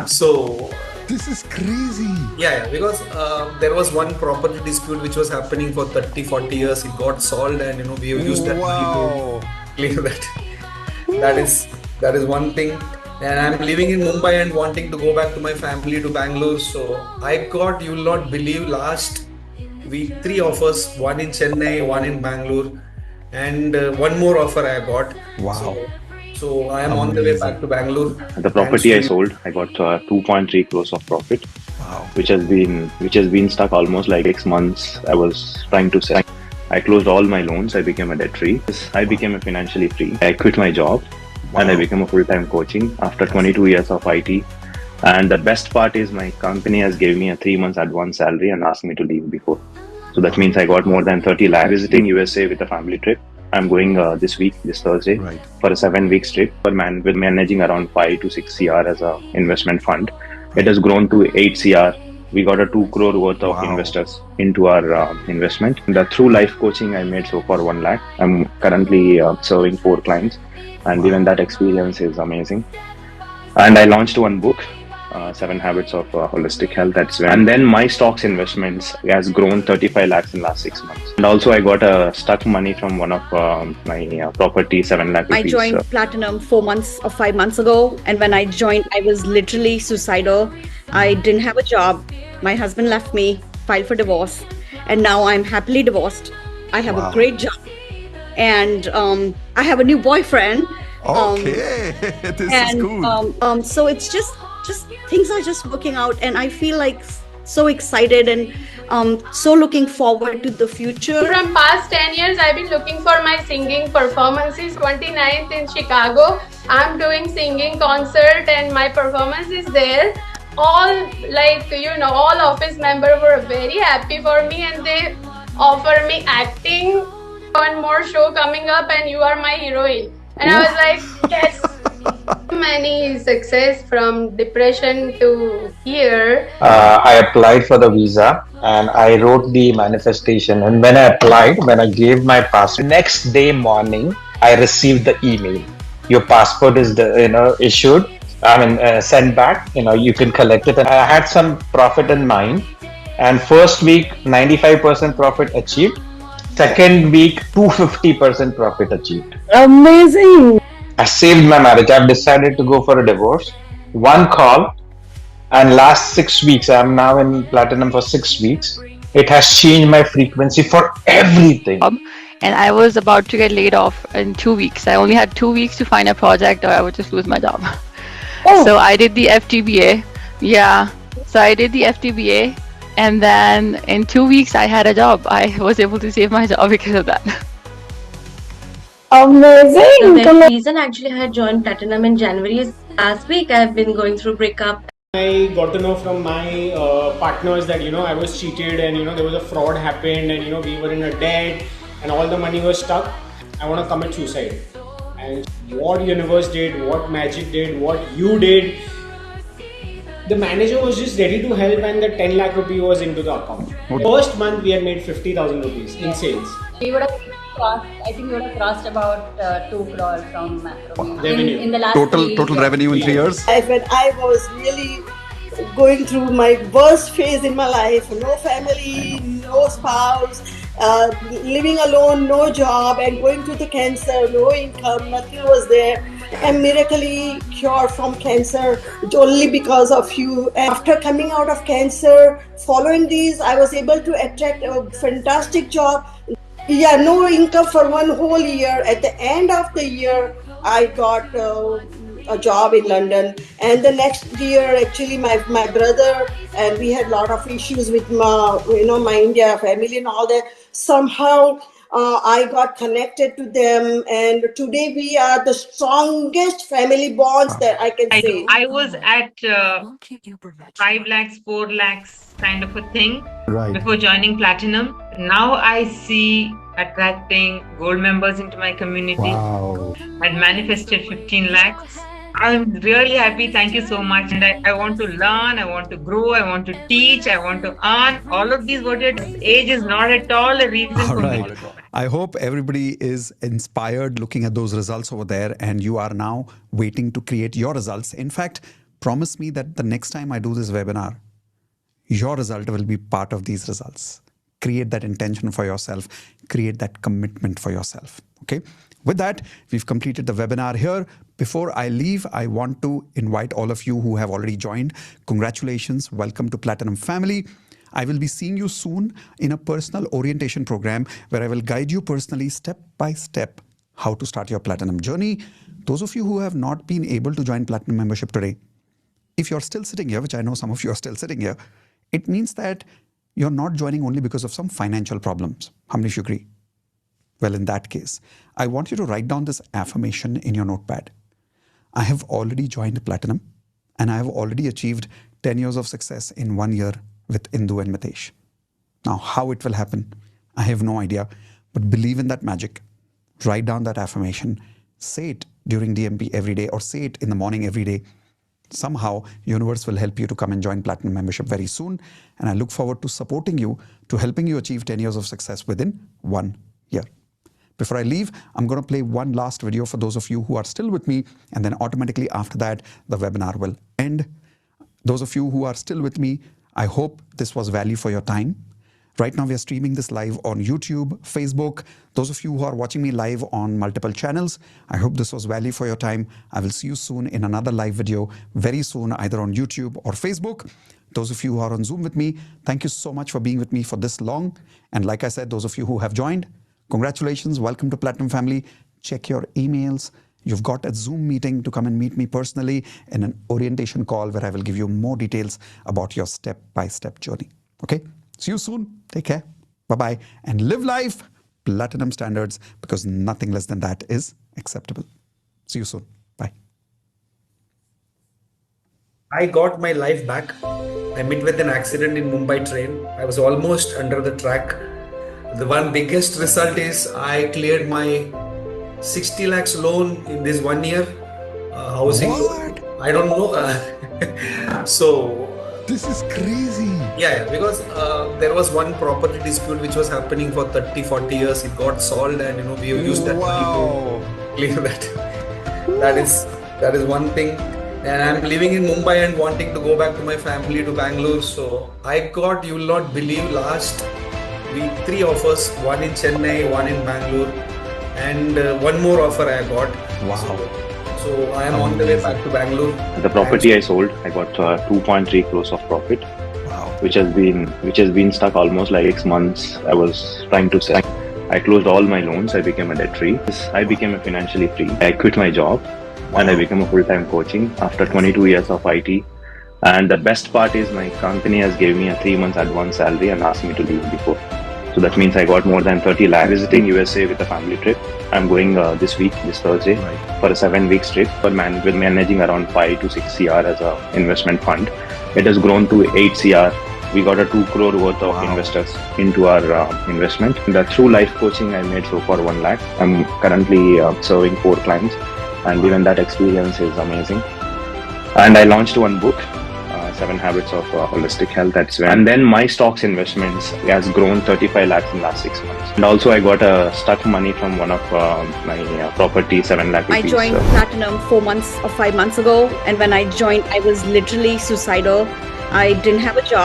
So this is crazy. Yeah, because there was one property dispute which was happening for 30-40 years. It got solved, and we have used that money to clear that. That is one thing. And I'm living in Mumbai and wanting to go back to my family to Bangalore. So I got, you will not believe, last week 3 offers, one in Chennai, one in Bangalore, and one more offer I got. Wow. So I am on the way back to Bangalore. The property I sold, I got 2.3 crores of profit, which has been stuck almost like 6 months. I was trying to sell. I closed all my loans. I became a debt free. I became financially free. I quit my job and I became a full-time coaching after 22 years of IT. And the best part is my company has given me a 3 months advance salary and asked me to leave before. So that means I got more than 30 lakhs visiting USA with a family trip. I'm going this Thursday, for a 7-week trip. With managing around 5 to 6 CR as a investment fund. It has grown to 8 CR. We got a 2 crore worth of investors into our investment. Through life coaching, I made so far 1 lakh. I'm currently serving 4 clients, and even that experience is amazing. And I launched one book, 7 Habits of Holistic Health. And then my stocks investments has grown 35 lakhs in last 6 months. And also I got a stuck money from one of my property, 7 lakh rupees. I joined Platinum 4 months or 5 months ago, and when I joined, I was literally suicidal. I didn't have a job. My husband left me, filed for divorce, and now I'm happily divorced. I have a great job, and I have a new boyfriend. Okay, this is cool. So it's just things are just working out, and I feel like so excited and so looking forward to the future. From past 10 years, I've been looking for my singing performances. 29th in Chicago, I'm doing singing concert and my performance is there. All all office members were very happy for me and they offer me acting. One more show coming up and you are my heroine. And I was like, yes. Many success from depression to here. I applied for the visa and I wrote the manifestation. And when I gave my passport, next day morning, I received the email. Your passport is issued. Sent back. You can collect it. And I had some profit in mind. And first week, 95% profit achieved. Second week, 250% profit achieved. Amazing. I saved my marriage. I've decided to go for a divorce. One call, and last 6 weeks, I'm now in Platinum for 6 weeks. It has changed my frequency for everything. And I was about to get laid off in 2 weeks. I only had 2 weeks to find a project or I would just lose my job. So I did the FTBA. Yeah. So I did the FTBA. And then in 2 weeks, I had a job. I was able to save my job because of that. Amazing! The reason actually I had joined Platinum in January is last week I've been going through breakup. I got to know from my partners that I was cheated and there was a fraud happened and we were in a debt and all the money was stuck. I want to commit suicide. And what universe did, what magic did, what you did, the manager was just ready to help and the 10 lakh rupee was into the account. First month we had made 50,000 rupees in sales. We would have crossed, I think we would have crossed about 2 crore from revenue. In the last Total revenue in 3 years? When I was really going through my worst phase in my life, no family, no spouse, living alone, no job, and going through the cancer, no income, nothing was there. I'm miraculously cured from cancer only because of you. After coming out of cancer, following these, I was able to attract a fantastic job. Yeah, no income for 1 whole year. At the end of the year, I got a job in London. And the next year, actually, my brother and we had a lot of issues with my India family and all that. Somehow, I got connected to them, and today we are the strongest family bonds that I can say. I was at 5 lakhs, 4 lakhs kind of a thing before joining Platinum. Now I see attracting gold members into my community. I'd manifested 15 lakhs I'm really happy. Thank you so much. And I want to learn, I want to grow, I want to teach, I want to earn. All of these, what age is not at all a reason All for right. me. I hope everybody is inspired looking at those results over there, and you are now waiting to create your results. In fact, promise me that the next time I do this webinar, your result will be part of these results. Create that intention for yourself, create that commitment for yourself. Okay. With that, we've completed the webinar here. Before I leave, I want to invite all of you who have already joined. Congratulations. Welcome to Platinum family. I will be seeing you soon in a personal orientation program where I will guide you personally step by step how to start your Platinum journey. Those of you who have not been able to join Platinum membership today, if you're still sitting here, which I know some of you are still sitting here, it means that you're not joining only because of some financial problems. How many of you agree? Well, in that case, I want you to write down this affirmation in your notepad. I have already joined Platinum and I have already achieved 10 years of success in 1 year with Indu and Mitesh. Now, how it will happen, I have no idea, but believe in that magic. Write down that affirmation, say it during DMP every day or say it in the morning every day. Somehow, universe will help you to come and join Platinum membership very soon. And I look forward to supporting you, to helping you achieve 10 years of success within 1 year. Before I leave, I'm going to play one last video for those of you who are still with me. And then automatically after that, the webinar will end. Those of you who are still with me, I hope this was value for your time. Right now, we are streaming this live on YouTube, Facebook. Those of you who are watching me live on multiple channels, I hope this was value for your time. I will see you soon in another live video very soon, either on YouTube or Facebook. Those of you who are on Zoom with me, thank you so much for being with me for this long. And like I said, those of you who have joined, congratulations. Welcome to Platinum family. Check your emails. You've got a Zoom meeting to come and meet me personally in an orientation call where I will give you more details about your step-by-step journey. Okay? See you soon. Take care. Bye-bye. And live life Platinum standards, because nothing less than that is acceptable. See you soon. Bye. I got my life back. I met with an accident in Mumbai train. I was almost under the track. The one biggest result is I cleared my 60 lakhs loan in this 1 year. Housing loan. I don't know. So this is crazy. Yeah, because there was one property dispute which was happening for 30-40 years. It got solved, and we have used that money to clear that. That is one thing. And I'm living in Mumbai and wanting to go back to my family to Bangalore. So I got, you will not believe, last week 3 offers, one in Chennai, one in Bangalore, and one more offer I got. Wow. So I am on the way back to Bangalore. The property I sold, I got 2.3 crores of profit, which has been stuck almost like 6 months. I was trying to sell. I closed all my loans. I became a debt free. I became financially free. I quit my job and I became a full-time coaching after 22 years of IT. And the best part is my company has given me a 3 months advance salary and asked me to leave before. So that means I got more than 30 lakh visiting USA with a family trip. I'm going this week, this Thursday, for a 7-week trip with managing around 5 to 6 CR as an investment fund. It has grown to 8 CR. We got a 2 crore worth of investors into our investment. The through life coaching I made so far 1 lakh. I'm currently serving 4 clients, and even that experience is amazing. And I launched one book, 7 Habits of Holistic Health. And then my stocks investments has grown 35 lakhs in last 6 months. And also I got a stuck money from one of my property, 7 lakh rupees. I joined Platinum 4 months or 5 months ago, and when I joined, I was literally suicidal. I didn't have a job.